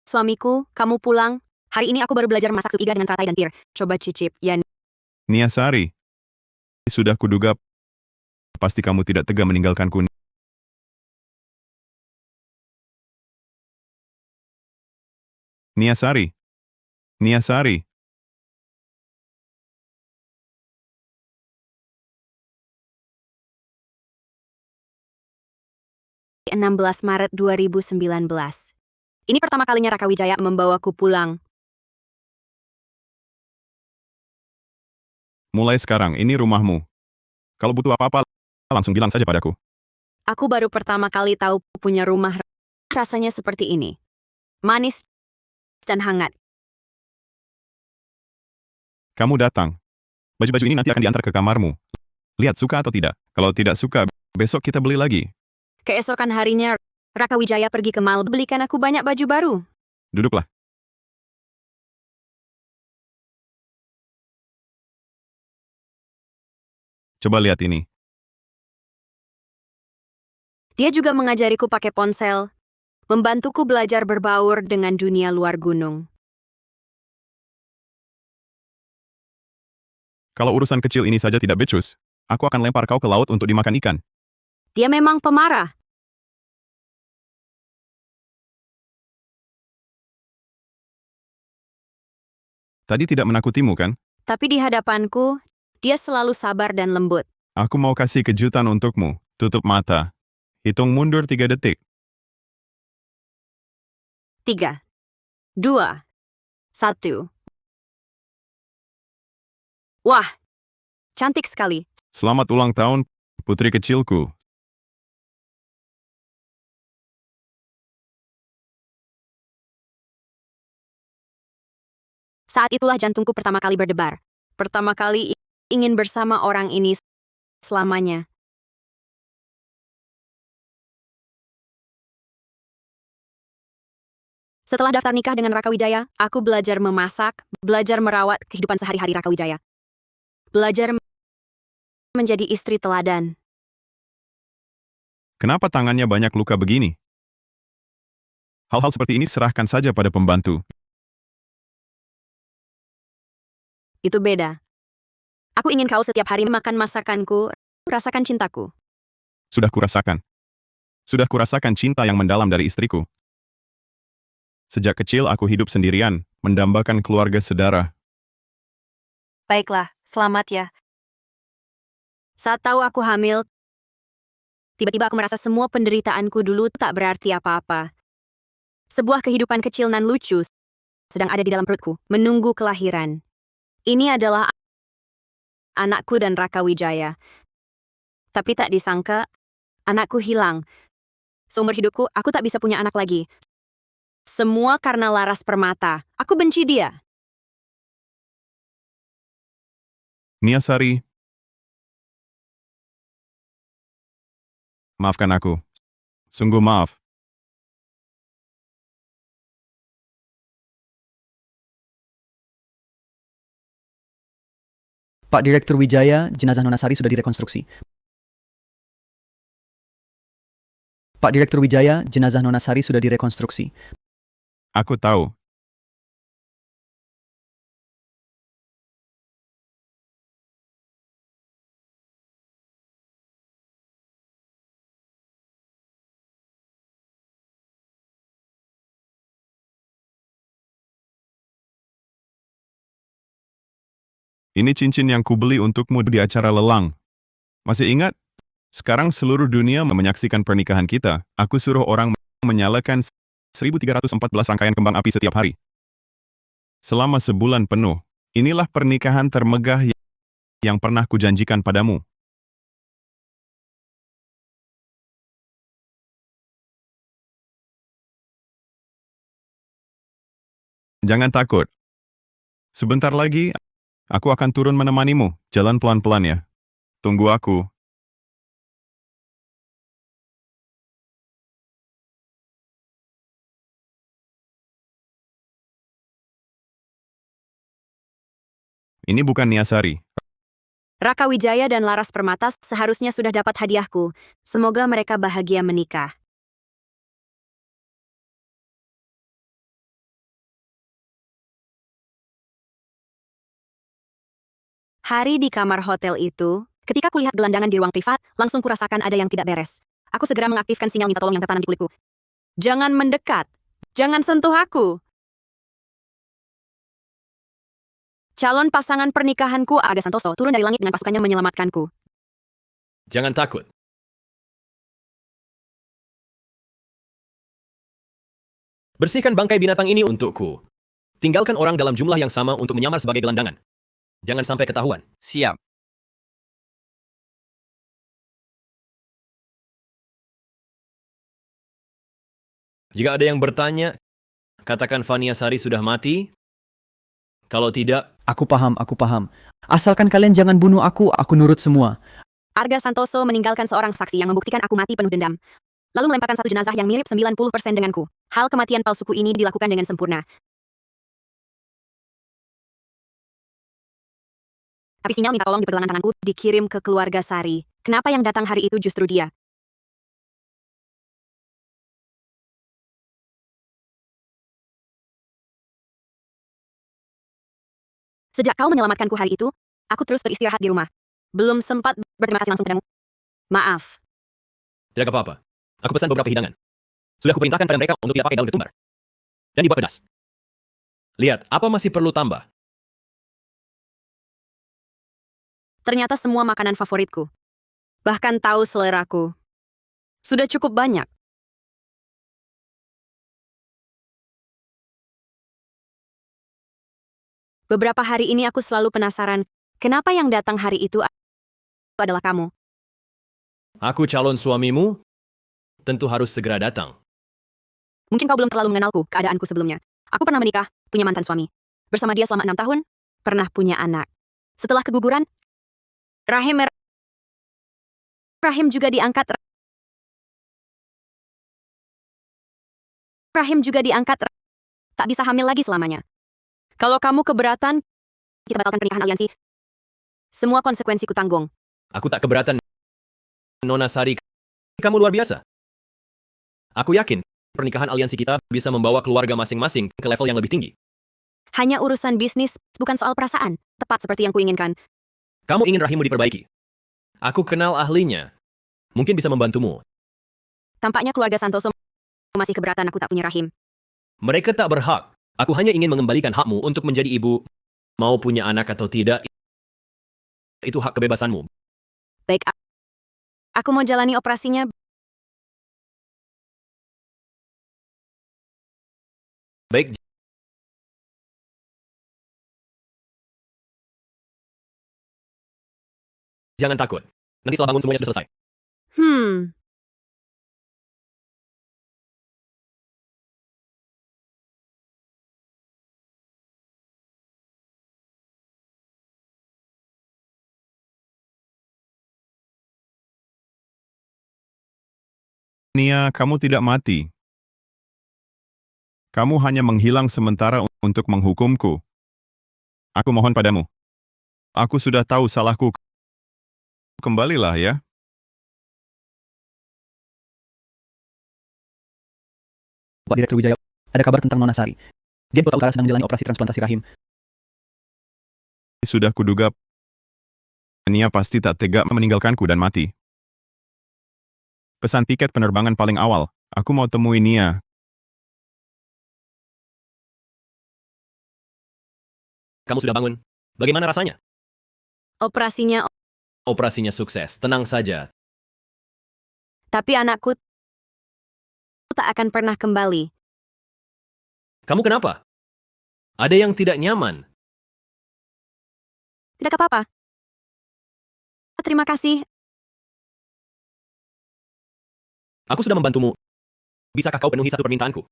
Suamiku, kamu pulang. Hari ini aku baru belajar masak sup iga dengan teratai dan pir. Coba cicip, ya. Niasari, sudah kuduga pasti kamu tidak tega meninggalkanku. Niasari. Niasari. 16 Maret 2019. Ini pertama kalinya Raka Wijaya membawaku pulang. Mulai sekarang, ini rumahmu. Kalau butuh apa-apa, langsung bilang saja padaku. Aku baru pertama kali tahu punya rumah rasanya seperti ini. Manis dan hangat. Kamu datang. Baju-baju ini nanti akan diantar ke kamarmu. Lihat suka atau tidak. Kalau tidak suka, besok kita beli lagi. Keesokan harinya, Raka Wijaya pergi ke mall belikan aku banyak baju baru. Duduklah. Coba lihat ini. Dia juga mengajariku pakai ponsel, membantuku belajar berbaur dengan dunia luar gunung. Kalau urusan kecil ini saja tidak becus, aku akan lempar kau ke laut untuk dimakan ikan. Dia memang pemarah. Tadi tidak menakutimu, kan? Tapi di hadapanku, dia selalu sabar dan lembut. Aku mau kasih kejutan untukmu. Tutup mata. Hitung mundur 3 detik. 3, 2, 1. Wah, cantik sekali. Selamat ulang tahun, putri kecilku. Saat itulah jantungku pertama kali berdebar. Pertama kali ingin bersama orang ini selamanya. Setelah daftar nikah dengan Raka Wijaya, aku belajar memasak, belajar merawat kehidupan sehari-hari Raka Wijaya. Belajar menjadi istri teladan. Kenapa tangannya banyak luka begini? Hal-hal seperti ini serahkan saja pada pembantu. Itu beda. Aku ingin kau setiap hari makan masakanku, rasakan cintaku. Sudah kurasakan. Sudah kurasakan cinta yang mendalam dari istriku. Sejak kecil aku hidup sendirian, mendambakan keluarga sedara. Baiklah, selamat ya. Saat tahu aku hamil, tiba-tiba aku merasa semua penderitaanku dulu tak berarti apa-apa. Sebuah kehidupan kecil nan lucu sedang ada di dalam perutku, menunggu kelahiran. Ini adalah anakku dan Raka Wijaya. Tapi tak disangka, anakku hilang. Seumur hidupku, aku tak bisa punya anak lagi. Semua karena Laras Permata. Aku benci dia. Niasari, maafkan aku. Sungguh maaf. Pak Direktur Wijaya, jenazah Nona Sari sudah direkonstruksi. Pak Direktur Wijaya, jenazah Nona Sari sudah direkonstruksi. Aku tahu. Ini cincin yang kubeli untukmu di acara lelang. Masih ingat? Sekarang seluruh dunia menyaksikan pernikahan kita. Aku suruh orang menyalakan 1314 rangkaian kembang api setiap hari. Selama sebulan penuh. Inilah pernikahan termegah yang pernah kujanjikan padamu. Jangan takut. Sebentar lagi, aku akan turun menemanimu. Jalan pelan-pelan ya. Tunggu aku. Ini bukan Niasari. Raka Wijaya dan Laras Permata seharusnya sudah dapat hadiahku. Semoga mereka bahagia menikah. Hari di kamar hotel itu, ketika kulihat gelandangan di ruang privat, langsung kurasakan ada yang tidak beres. Aku segera mengaktifkan sinyal minta tolong yang tertanam di kulitku. Jangan mendekat. Jangan sentuh aku. Calon pasangan pernikahanku, Arga Santoso, turun dari langit dengan pasukannya menyelamatkanku. Jangan takut. Bersihkan bangkai binatang ini untukku. Tinggalkan orang dalam jumlah yang sama untuk menyamar sebagai gelandangan. Jangan sampai ketahuan. Siap. Jika ada yang bertanya, katakan Vania Sari sudah mati. Kalau tidak, Aku paham. Asalkan kalian jangan bunuh aku nurut semua. Arga Santoso meninggalkan seorang saksi yang membuktikan aku mati penuh dendam. Lalu melemparkan satu jenazah yang mirip 90% denganku. Hal kematian palsuku ini dilakukan dengan sempurna. Tapi sinyal minta tolong di pergelangan tanganku dikirim ke keluarga Sari. Kenapa yang datang hari itu justru dia? Sejak kau menyelamatkanku hari itu, aku terus beristirahat di rumah. Belum sempat berterima kasih langsung padamu. Maaf. tidak apa-apa. Aku pesan beberapa hidangan. Sudah kuperintahkan pada mereka untuk tidak pakai daun ketumbar. Dan dibuat pedas. Lihat, apa masih perlu tambah? Ternyata semua makanan favoritku. Bahkan tahu seleraku. Sudah cukup banyak. Beberapa hari ini aku selalu penasaran, kenapa yang datang hari itu adalah kamu? Aku calon suamimu, tentu harus segera datang. Mungkin kau belum terlalu mengenalku, keadaanku sebelumnya. Aku pernah menikah, punya mantan suami. Bersama dia selama 6 tahun, pernah punya anak. Setelah keguguran, Rahim juga diangkat. Tak bisa hamil lagi selamanya. Kalau kamu keberatan, kita batalkan pernikahan aliansi. Semua konsekuensi ku tanggung. Aku tak keberatan, Nona Sari. Kamu luar biasa. Aku yakin pernikahan aliansi kita bisa membawa keluarga masing-masing ke level yang lebih tinggi. Hanya urusan bisnis, bukan soal perasaan. Tepat seperti yang kuinginkan. Kamu ingin rahimmu diperbaiki. Aku kenal ahlinya. Mungkin bisa membantumu. Tampaknya keluarga Santoso masih keberatan aku tak punya rahim. Mereka tak berhak. Aku hanya ingin mengembalikan hakmu untuk menjadi ibu. Mau punya anak atau tidak, itu hak kebebasanmu. Baik, aku mau jalani operasinya. Baik. Jangan takut. Nanti setelah bangun semuanya sudah selesai. Nia, kamu tidak mati. Kamu hanya menghilang sementara untuk menghukumku. Aku mohon padamu. Aku sudah tahu salahku. Kembalilah ya. Pak Direktur Wijaya, ada kabar tentang Nona Sari. Dia di kota utara sedang menjalani operasi transplantasi rahim. Sudah kuduga. Nia pasti tak tega meninggalkanku dan mati. Pesan tiket penerbangan paling awal. Aku mau temui Nia. Kamu sudah bangun. Bagaimana rasanya? Operasinya sukses, tenang saja. tapi anakku tak akan pernah kembali. Kamu kenapa? Ada yang tidak nyaman. Tidak apa-apa. Terima kasih. Aku sudah membantumu. Bisakah kau penuhi satu permintaanku?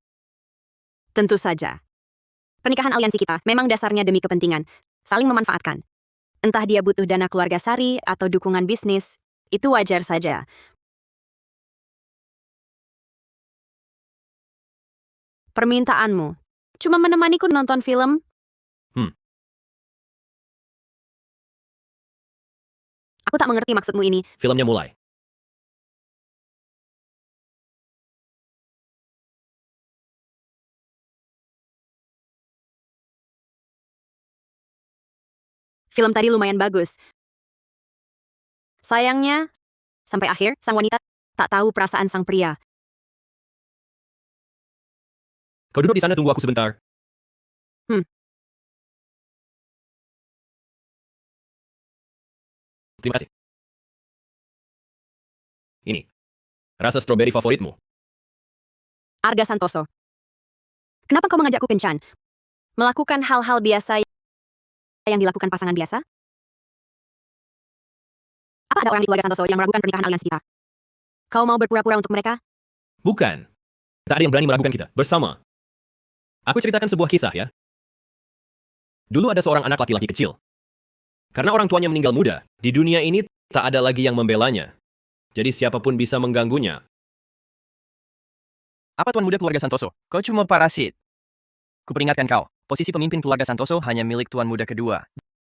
Tentu saja. Pernikahan aliansi kita memang dasarnya demi kepentingan, saling memanfaatkan. Entah dia butuh dana keluarga sari atau dukungan bisnis, itu wajar saja. Permintaanmu, cuma menemaniku nonton film? Aku tak mengerti maksudmu ini. Filmnya mulai. Film tadi lumayan bagus. Sayangnya, sampai akhir, sang wanita tak tahu perasaan sang pria. Kau duduk di sana, tunggu aku sebentar. Terima kasih. Ini. Rasa stroberi favoritmu. Arga Santoso. Kenapa kau mengajakku kencan? Melakukan hal-hal biasa yang dilakukan pasangan biasa? Apa ada orang di keluarga Santoso yang meragukan pernikahan aliansi kita? Kau mau berpura-pura untuk mereka? Bukan. Tak ada yang berani meragukan kita. Bersama. Aku ceritakan sebuah kisah ya. Dulu ada seorang anak laki-laki kecil. Karena orang tuanya meninggal muda, di dunia ini tak ada lagi yang membelanya. Jadi siapapun bisa mengganggunya. Apa Tuan Muda keluarga Santoso? Kau cuma parasit. Kuperingatkan kau, posisi pemimpin keluarga Santoso hanya milik Tuan Muda kedua.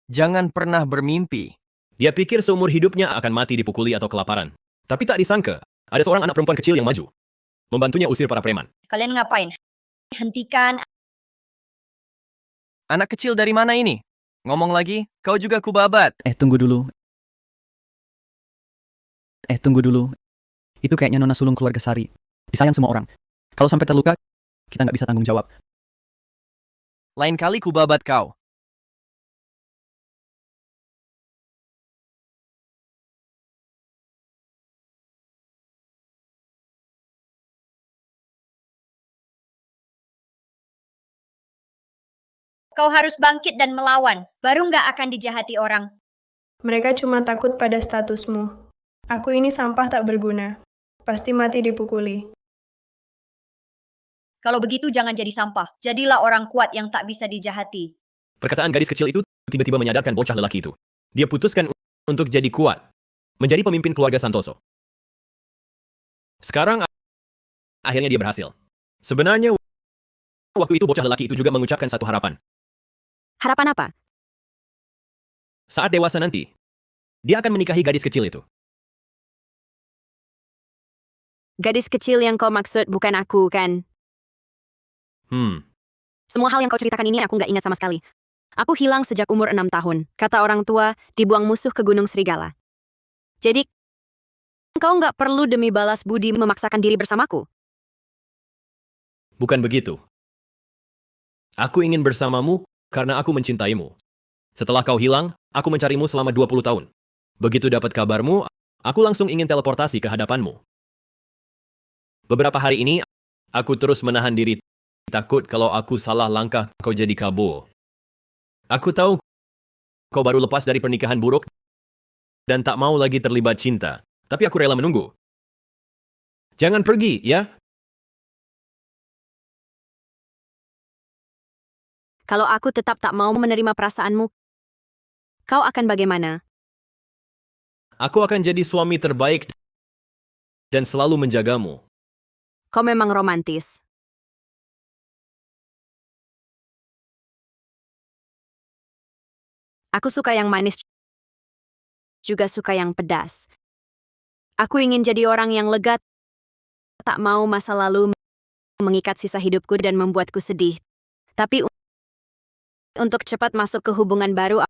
Jangan pernah bermimpi. Dia pikir seumur hidupnya akan mati dipukuli atau kelaparan. Tapi tak disangka, ada seorang anak perempuan kecil yang maju. Membantunya usir para preman. Kalian ngapain? Hentikan. Anak kecil dari mana ini? Ngomong lagi, kau juga kubabat. Tunggu dulu. Tunggu dulu. Itu kayaknya nona sulung keluarga Sari. Disayang semua orang. Kalau sampai terluka, kita nggak bisa tanggung jawab. Lain kali kubabat kau. Kau harus bangkit dan melawan. Baru nggak akan dijahati orang. Mereka cuma takut pada statusmu. Aku ini sampah tak berguna. Pasti mati dipukuli. Kalau begitu jangan jadi sampah. Jadilah orang kuat yang tak bisa dijahati. Perkataan gadis kecil itu tiba-tiba menyadarkan bocah lelaki itu. Dia putuskan untuk jadi kuat. Menjadi pemimpin keluarga Santoso. Sekarang, akhirnya dia berhasil. Sebenarnya, waktu itu bocah lelaki itu juga mengucapkan satu harapan. Harapan apa? Saat dewasa nanti, dia akan menikahi gadis kecil itu. Gadis kecil yang kau maksud bukan aku, kan? Semua hal yang kau ceritakan ini aku nggak ingat sama sekali. Aku hilang sejak umur 6 tahun. Kata orang tua, dibuang musuh ke Gunung Serigala. Jadi, kau nggak perlu demi balas budi memaksakan diri bersamaku. Bukan begitu. Aku ingin bersamamu karena aku mencintaimu. Setelah kau hilang, aku mencarimu selama 20 tahun. Begitu dapat kabarmu, aku langsung ingin teleportasi ke hadapanmu. Beberapa hari ini, aku terus menahan diri. Takut kalau aku salah langkah, kau jadi kabur. Aku tahu kau baru lepas dari pernikahan buruk dan tak mau lagi terlibat cinta. Tapi aku rela menunggu. Jangan pergi, ya? Kalau aku tetap tak mau menerima perasaanmu, kau akan bagaimana? Aku akan jadi suami terbaik dan selalu menjagamu. Kau memang romantis. Aku suka yang manis, juga suka yang pedas. Aku ingin jadi orang yang lega, tak mau masa lalu mengikat sisa hidupku dan membuatku sedih. Tapi untuk cepat masuk ke hubungan baru,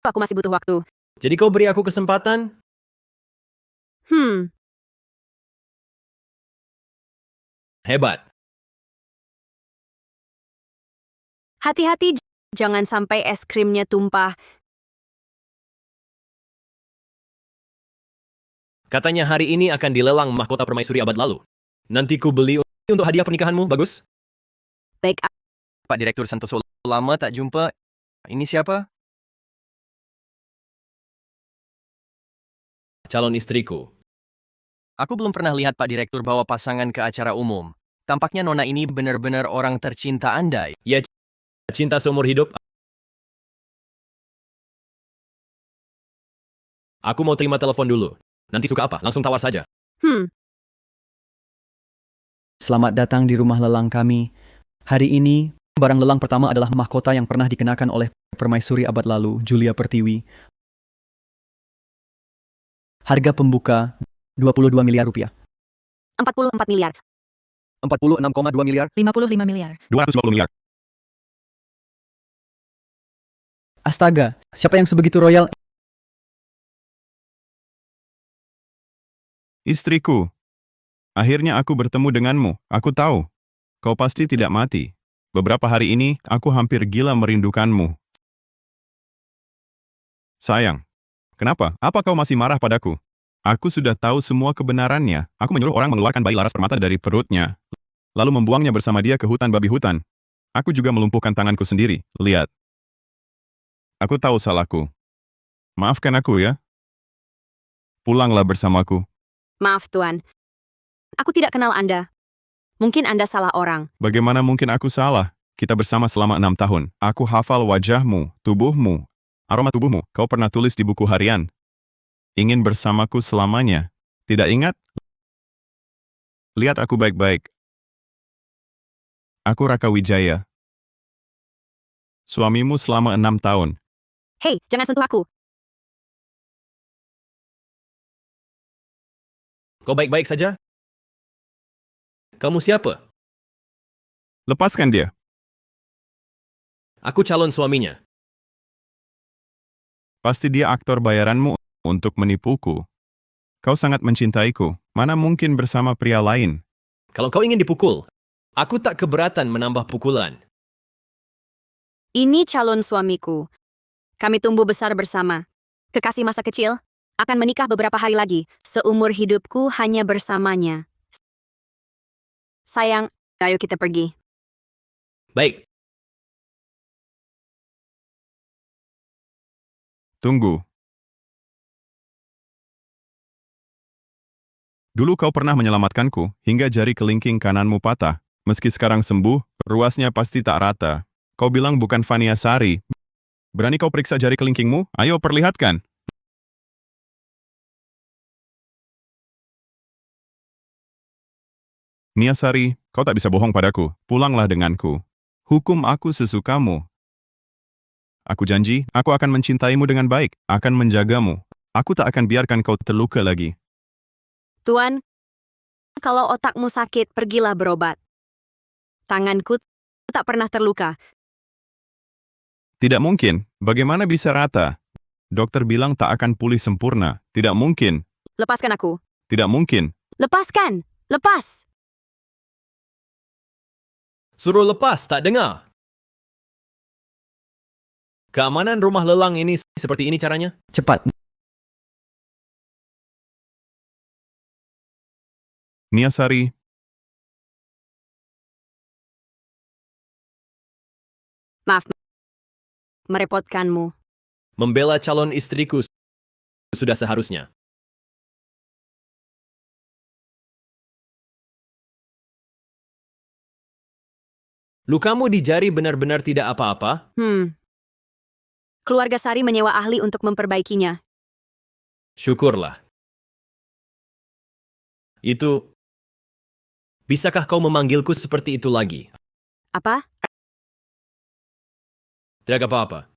aku masih butuh waktu. Jadi kau beri aku kesempatan? Hebat. Hati-hati, jangan sampai es krimnya tumpah. Katanya hari ini akan dilelang mahkota permaisuri abad lalu. Nanti ku beli untuk hadiah pernikahanmu, bagus? Baik, Pak Direktur Santoso, lama tak jumpa. Ini siapa? Calon istriku. Aku belum pernah lihat Pak Direktur bawa pasangan ke acara umum. Tampaknya Nona ini benar-benar orang tercinta Anda. Ya, cinta seumur hidup. Aku mau terima telepon dulu. Nanti suka apa? Langsung tawar saja. Selamat datang di rumah lelang kami. Hari ini, barang lelang pertama adalah mahkota yang pernah dikenakan oleh permaisuri abad lalu, Julia Pertiwi. Harga pembuka 22 miliar rupiah. 44 miliar. 46,2 miliar. 55 miliar. 220 miliar. Astaga, siapa yang sebegitu royal? Istriku. Akhirnya aku bertemu denganmu. Aku tahu. Kau pasti tidak mati. Beberapa hari ini, aku hampir gila merindukanmu. Sayang. Kenapa? Apa kau masih marah padaku? Aku sudah tahu semua kebenarannya. Aku menyuruh orang mengeluarkan bayi Laras Permata dari perutnya, lalu membuangnya bersama dia ke hutan babi hutan. Aku juga melumpuhkan tanganku sendiri. Lihat. Aku tahu salahku. Maafkan aku ya. Pulanglah bersamaku. Maaf, Tuan. Aku tidak kenal Anda. Mungkin Anda salah orang. Bagaimana mungkin aku salah? Kita bersama selama 6 tahun. Aku hafal wajahmu, tubuhmu, aroma tubuhmu. Kau pernah tulis di buku harian. Ingin bersamaku selamanya. Tidak ingat? Lihat aku baik-baik. Aku Raka Wijaya. Suamimu selama 6 tahun. Hei, jangan sentuh aku. Kau baik-baik saja? Kamu siapa? Lepaskan dia. Aku calon suaminya. Pasti dia aktor bayaranmu untuk menipuku. Kau sangat mencintaiku. Mana mungkin bersama pria lain? Kalau kau ingin dipukul, aku tak keberatan menambah pukulan. Ini calon suamiku. Kami tumbuh besar bersama. Kekasih masa kecil, akan menikah beberapa hari lagi. Seumur hidupku hanya bersamanya. Sayang, ayo kita pergi. Baik, Tunggu. Dulu kau pernah menyelamatkanku hingga jari kelingking kananmu patah. Meski sekarang sembuh, ruasnya pasti tak rata. Kau bilang bukan Vania Sari. Berani kau periksa jari kelingkingmu? Ayo perlihatkan. Niasari, kau tak bisa bohong padaku. Pulanglah denganku. Hukum aku sesukamu. Aku janji, aku akan mencintaimu dengan baik, akan menjagamu. Aku tak akan biarkan kau terluka lagi. Tuan, kalau otakmu sakit, pergilah berobat. Tanganku tak pernah terluka. Tidak mungkin. Bagaimana bisa rata? Dokter bilang tak akan pulih sempurna. Tidak mungkin. Lepaskan aku. Tidak mungkin. Lepaskan! Lepas! suruh lepas, tak dengar. Keamanan rumah lelang ini seperti ini caranya? Cepat. Niasari, Maaf, merepotkanmu. Membela calon istriku sudah seharusnya. Lukamu di jari benar-benar tidak apa-apa? Keluarga Sari menyewa ahli untuk memperbaikinya. Syukurlah. Itu... Bisakah kau memanggilku seperti itu lagi? Apa? Tidak apa-apa.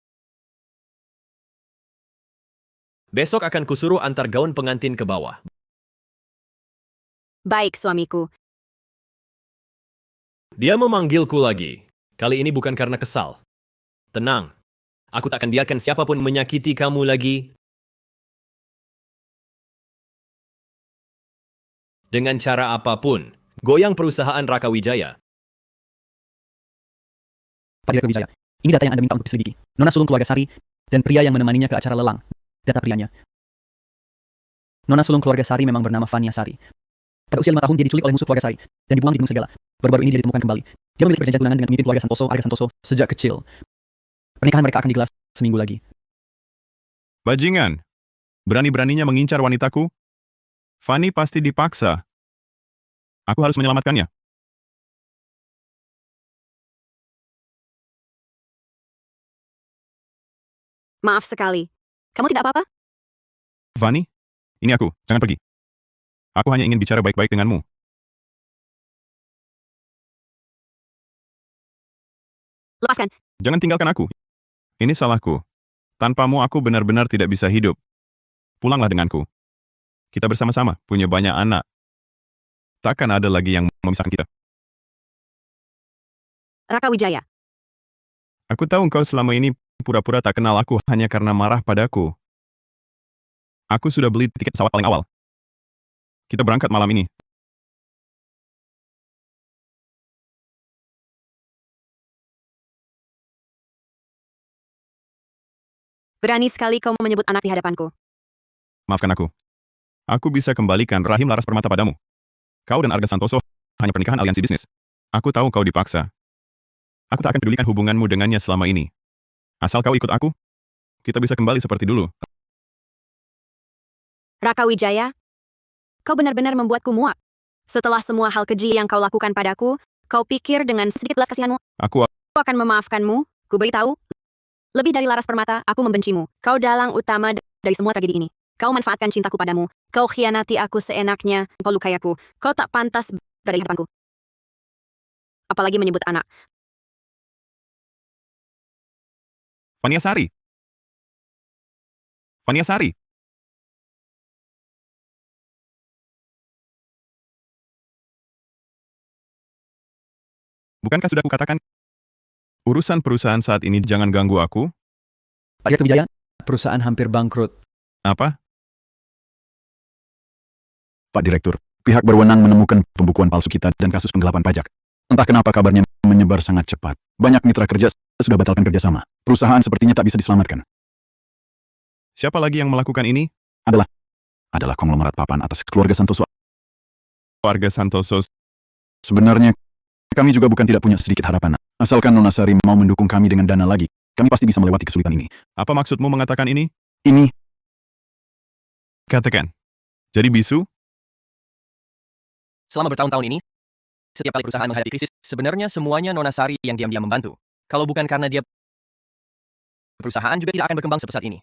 Besok akan kusuruh antar gaun pengantin ke bawah. Baik, suamiku. Dia memanggilku lagi. Kali ini bukan karena kesal. Tenang. Aku tak akan biarkan siapapun menyakiti kamu lagi. Dengan cara apapun. Goyang perusahaan Raka Wijaya. Pak Direktur Wijaya, ini data yang Anda minta untuk diselidiki. Nona sulung keluarga Sari dan pria yang menemaninya ke acara lelang. Data prianya. Nona sulung keluarga Sari memang bernama Vania Sari. Pada usia 5 tahun dia diculik oleh musuh keluarga Sari dan dibuang di Gunung Segala. Baru-baru ini dia ditemukan kembali. Dia memiliki perjanjian tunangan dengan pemimpin keluarga Santoso, Arga Santoso, sejak kecil. Pernikahan mereka akan digelar seminggu lagi. Bajingan, berani-beraninya mengincar wanitaku? Fanny pasti dipaksa. Aku harus menyelamatkannya. Maaf sekali. Kamu tidak apa-apa? Fanny, ini aku, jangan pergi. Aku hanya ingin bicara baik-baik denganmu. Lepaskan. Jangan tinggalkan aku. Ini salahku. Tanpamu aku benar-benar tidak bisa hidup. Pulanglah denganku. Kita bersama-sama, punya banyak anak. Takkan ada lagi yang memisahkan kita. Raka Wijaya. Aku tahu engkau selama ini pura-pura tak kenal aku hanya karena marah padaku. Aku sudah beli tiket pesawat paling awal. Kita berangkat malam ini. Berani sekali kau menyebut anak di hadapanku. Maafkan aku. Aku bisa kembalikan rahim Laras Permata padamu. Kau dan Arga Santoso hanya pernikahan aliansi bisnis. Aku tahu kau dipaksa. Aku tak akan pedulikan hubunganmu dengannya selama ini. Asal kau ikut aku, kita bisa kembali seperti dulu. Raka Wijaya, kau benar-benar membuatku muak. Setelah semua hal keji yang kau lakukan padaku, kau pikir dengan sedikit belas kasihanmu, Aku aku akan memaafkanmu? Ku beritahu, lebih dari Laras Permata, aku membencimu. Kau dalang utama dari semua tragedi ini. Kau manfaatkan cintaku padamu. Kau khianati aku seenaknya. Kau lukai aku. Kau tak pantas berada di hadapanku. Apalagi menyebut anak. Vania Sari. Vania Sari. Bukankah sudah kukatakan, urusan perusahaan saat ini jangan ganggu aku? Pak Direktur Wijaya, perusahaan hampir bangkrut. Apa? Pak Direktur, pihak berwenang menemukan pembukuan palsu kita dan kasus penggelapan pajak. Entah kenapa kabarnya menyebar sangat cepat. Banyak mitra kerja sudah batalkan kerjasama. Perusahaan sepertinya tak bisa diselamatkan. Siapa lagi yang melakukan ini? Adalah konglomerat papan atas keluarga Santoso. Warga Santoso. Sebenarnya, kami juga bukan tidak punya sedikit harapan. Asalkan Nona Sari mau mendukung kami dengan dana lagi, kami pasti bisa melewati kesulitan ini. Apa maksudmu mengatakan ini? Ini, Katakan. Jadi bisu? Selama bertahun-tahun ini, setiap kali perusahaan menghadapi krisis, sebenarnya semuanya Nona Sari yang diam-diam membantu. Kalau bukan karena dia, perusahaan juga tidak akan berkembang sepesat ini.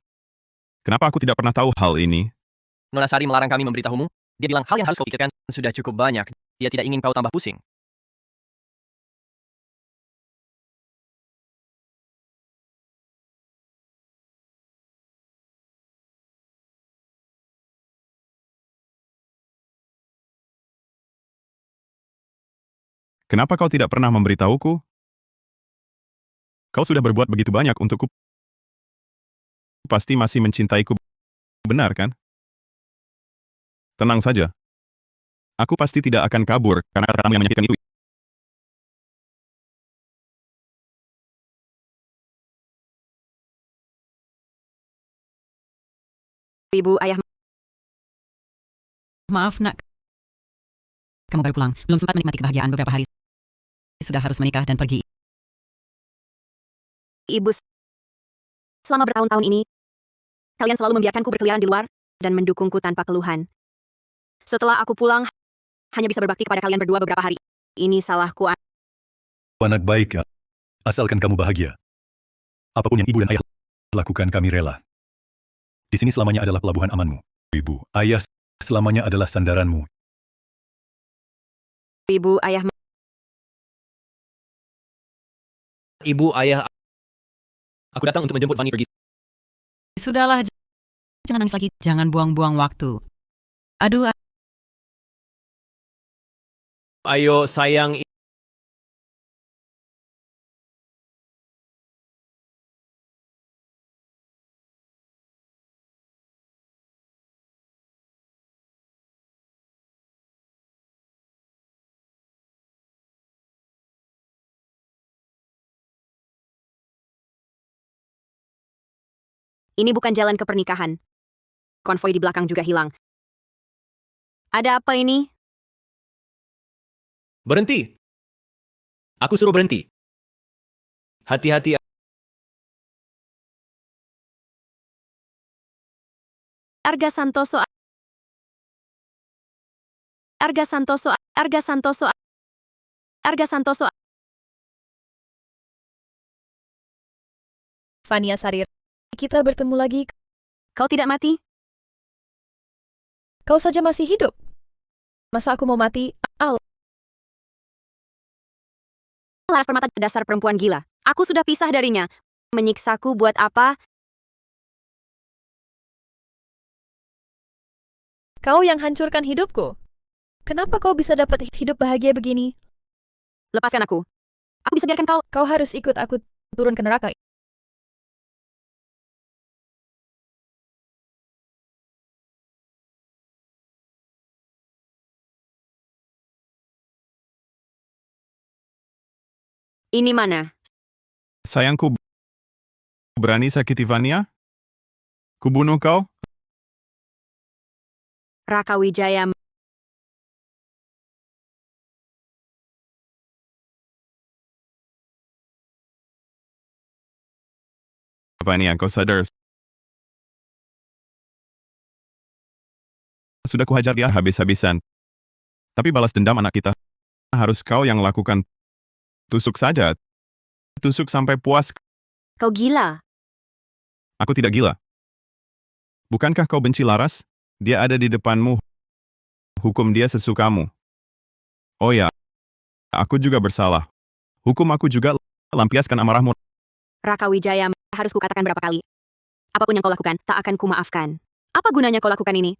Kenapa aku tidak pernah tahu hal ini? Nona Sari melarang kami memberitahumu. Dia bilang hal yang harus kau pikirkan sudah cukup banyak. Dia tidak ingin kau tambah pusing. Kenapa kau tidak pernah memberitahuku? Kau sudah berbuat begitu banyak untukku. Pasti masih mencintaiku. Benar kan? Tenang saja. Aku pasti tidak akan kabur karena kata-katamu yang menyakitkan itu. Ibu, ayah, Maaf, nak. Kamu baru pulang, belum sempat menikmati kebahagiaan beberapa hari. Sudah harus menikah dan pergi. ibu. Selama bertahun-tahun ini, kalian selalu membiarkanku berkeliaran di luar dan mendukungku tanpa keluhan. Setelah aku pulang, hanya bisa berbakti kepada kalian berdua beberapa hari. Ini salahku. anak baik ya. Asalkan kamu bahagia. Apapun yang ibu dan ayah lakukan kami rela. Di sini selamanya adalah pelabuhan amanmu. Ibu, ayah selamanya adalah sandaranmu. Ibu, ayah, Ibu, ayah, aku datang untuk menjemput Fanny pergi. Sudahlah, jangan nangis lagi. Jangan buang-buang waktu. Aduh, Ayo, sayang. ini bukan jalan ke pernikahan. Konvoi di belakang juga hilang. Ada apa ini? Berhenti! Aku suruh berhenti. Hati-hati. Arga Santoso. Arga Santoso. Arga Santoso. Arga Santoso. Vania Sari, kita bertemu lagi. Kau tidak mati? Kau saja masih hidup. Masa aku mau mati? Al, Laras Permata, dasar perempuan gila. Aku sudah pisah darinya. Menyiksaku buat apa? kau yang hancurkan hidupku. Kenapa kau bisa dapat hidup bahagia begini? Lepaskan aku. Aku bisa biarkan kau. Kau harus ikut aku turun ke neraka. Ini mana? Sayangku, berani sakiti Vania? Kubunuh kau? Raka Wijaya. Vania, kau sadar. Sudah kuhajar dia habis-habisan. Tapi balas dendam anak kita. Harus kau yang lakukan. Tusuk saja. Tusuk sampai puas. Kau gila. Aku tidak gila. Bukankah kau benci Laras? Dia ada di depanmu. Hukum dia sesukamu. Oh ya, aku juga bersalah. Hukum aku juga, lampiaskan amarahmu. Raka Wijaya, harus kukatakan berapa kali. Apapun yang kau lakukan, tak akan kumaafkan. Apa gunanya kau lakukan ini?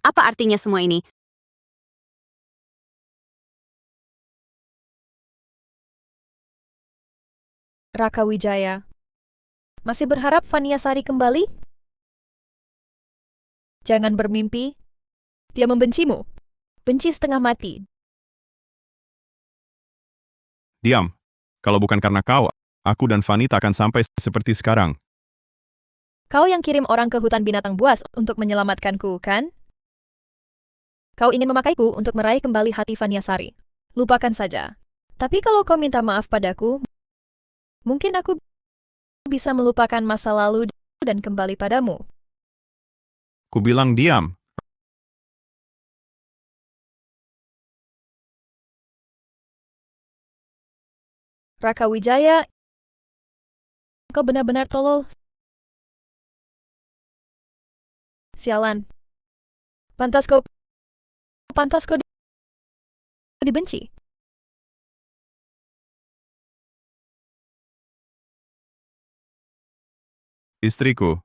Apa artinya semua ini? Raka Wijaya. Masih berharap Vania Sari kembali? Jangan bermimpi. Dia membencimu. Benci setengah mati. Diam. Kalau bukan karena kau, aku dan Fanny tak akan sampai seperti sekarang. Kau yang kirim orang ke hutan binatang buas untuk menyelamatkanku, kan? Kau ingin memakaiku untuk meraih kembali hati Vania Sari. Lupakan saja. Tapi kalau kau minta maaf padaku, mungkin aku bisa melupakan masa lalu dan kembali padamu. Ku bilang diam. Raka Wijaya, kau benar-benar tolol. Sialan. Pantas kau dibenci. Istriku.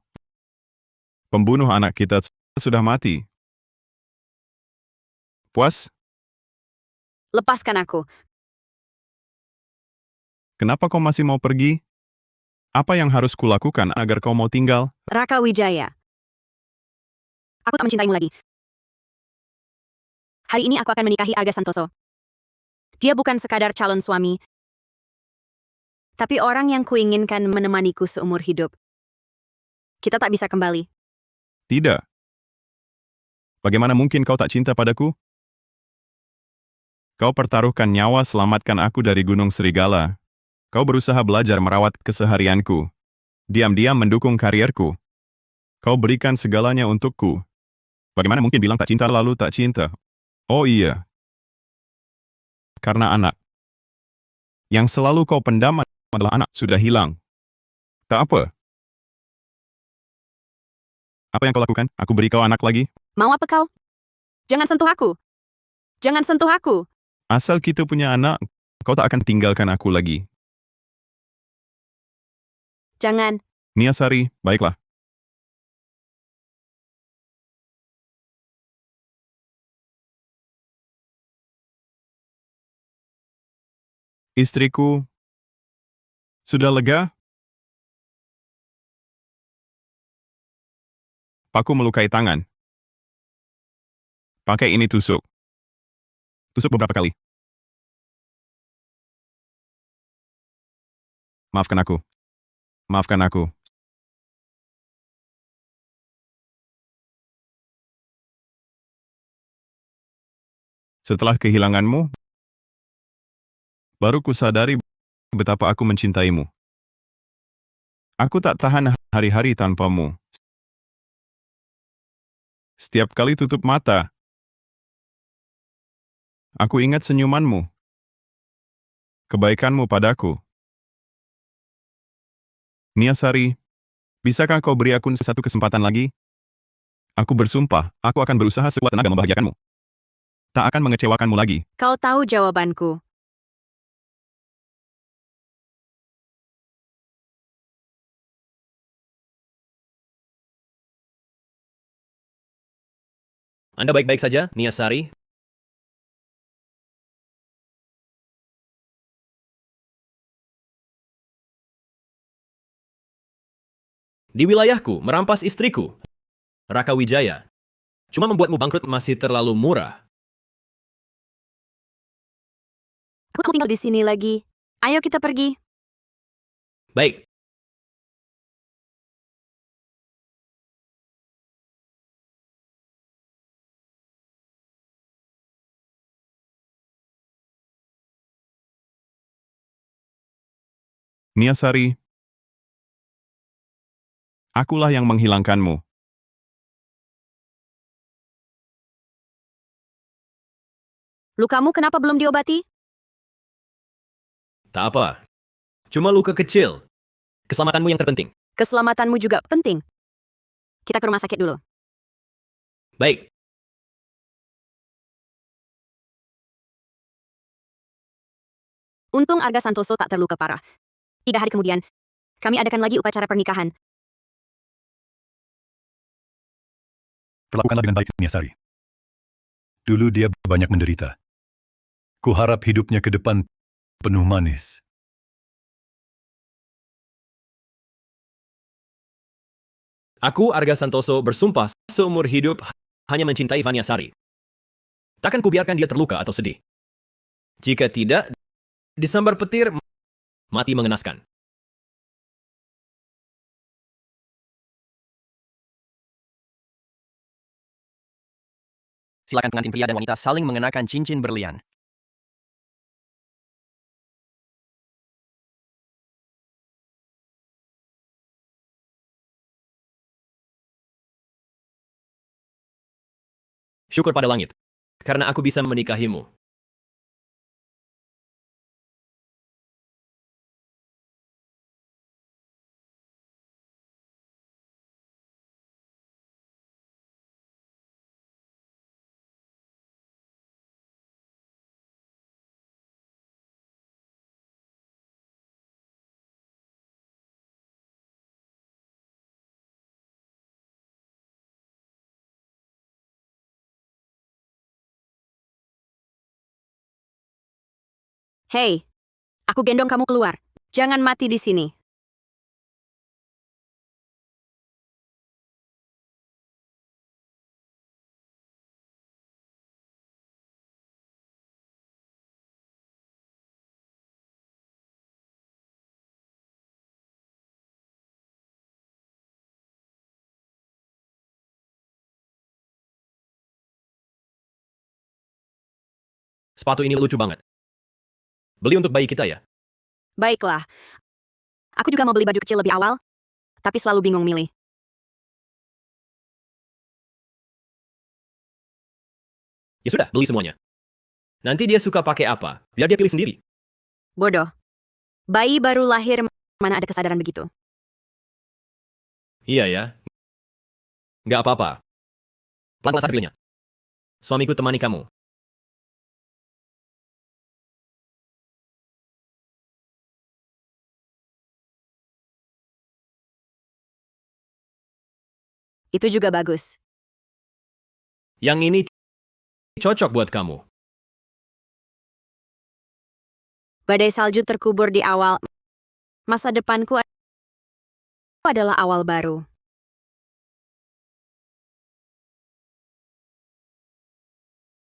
Pembunuh anak kita sudah mati. Puas? Lepaskan aku. Kenapa kau masih mau pergi? Apa yang harus kulakukan agar kau mau tinggal? Raka Wijaya. Aku tak mencintaimu lagi. Hari ini aku akan menikahi Arga Santoso. Dia bukan sekadar calon suami, tapi orang yang kuinginkan menemaniku seumur hidup. Kita tak bisa kembali. Tidak. Bagaimana mungkin kau tak cinta padaku? Kau pertaruhkan nyawa selamatkan aku dari Gunung Serigala. Kau berusaha belajar merawat keseharianku. Diam-diam mendukung karierku. Kau berikan segalanya untukku. Bagaimana mungkin bilang tak cinta lalu tak cinta? Oh iya. Karena anak. Yang selalu kau pendam adalah anak sudah hilang. Tak apa. Apa yang kau lakukan? Aku beri kau anak lagi? Mau apa kau? Jangan sentuh aku. Jangan sentuh aku. Asal kita punya anak, kau tak akan tinggalkan aku lagi. Jangan. Nia Sari, baiklah. Istriku, sudah lega? Paku melukai tangan. Pakai ini tusuk. Tusuk beberapa kali. Maafkan aku. Maafkan aku. Setelah kehilanganmu, baru kusadari betapa aku mencintaimu. Aku tak tahan hari-hari tanpamu. Setiap kali tutup mata, aku ingat senyumanmu, kebaikanmu padaku. Niasari, bisakah kau beri aku satu kesempatan lagi? Aku bersumpah, aku akan berusaha sekuat tenaga membahagiakanmu. Tak akan mengecewakanmu lagi. Kau tahu jawabanku. Anda baik-baik saja, Niasari? Di wilayahku, merampas istriku, Raka Wijaya. Cuma membuatmu bangkrut masih terlalu murah. Aku mau tinggal di sini lagi. Ayo kita pergi. Baik, Niasari, akulah yang menghilangkanmu. Lukamu kenapa belum diobati? tak apa. Cuma luka kecil. Keselamatanmu yang terpenting. Keselamatanmu juga penting. Kita ke rumah sakit dulu. Baik, Untung Arga Santoso tak terluka parah. 3 hari kemudian, kami adakan lagi upacara pernikahan. Perlakukanlah dengan baik, Niasari. Dulu dia banyak menderita. Kuharap hidupnya ke depan penuh manis. aku Arga Santoso bersumpah seumur hidup hanya mencintai Vaniasari. Takkan kubiarkan dia terluka atau sedih. Jika tidak, disambar petir, mati mengenaskan. Silakan pengantin pria dan wanita saling mengenakan cincin berlian. Syukur pada langit, karena aku bisa menikahimu. Hei, aku gendong kamu keluar. Jangan mati di sini. Sepatu ini lucu banget. Beli untuk bayi kita ya? Baiklah. Aku juga mau beli baju kecil lebih awal, tapi selalu bingung milih. Ya sudah, beli semuanya. Nanti dia suka pakai apa, biar dia pilih sendiri. Bodoh. Bayi baru lahir, mana ada kesadaran begitu. Iya ya. Nggak apa-apa. Pelan-pelan saja pilihnya. Suamiku temani kamu. Itu juga bagus. Yang ini cocok buat kamu. Badai salju terkubur di awal. Masa depanku adalah awal baru.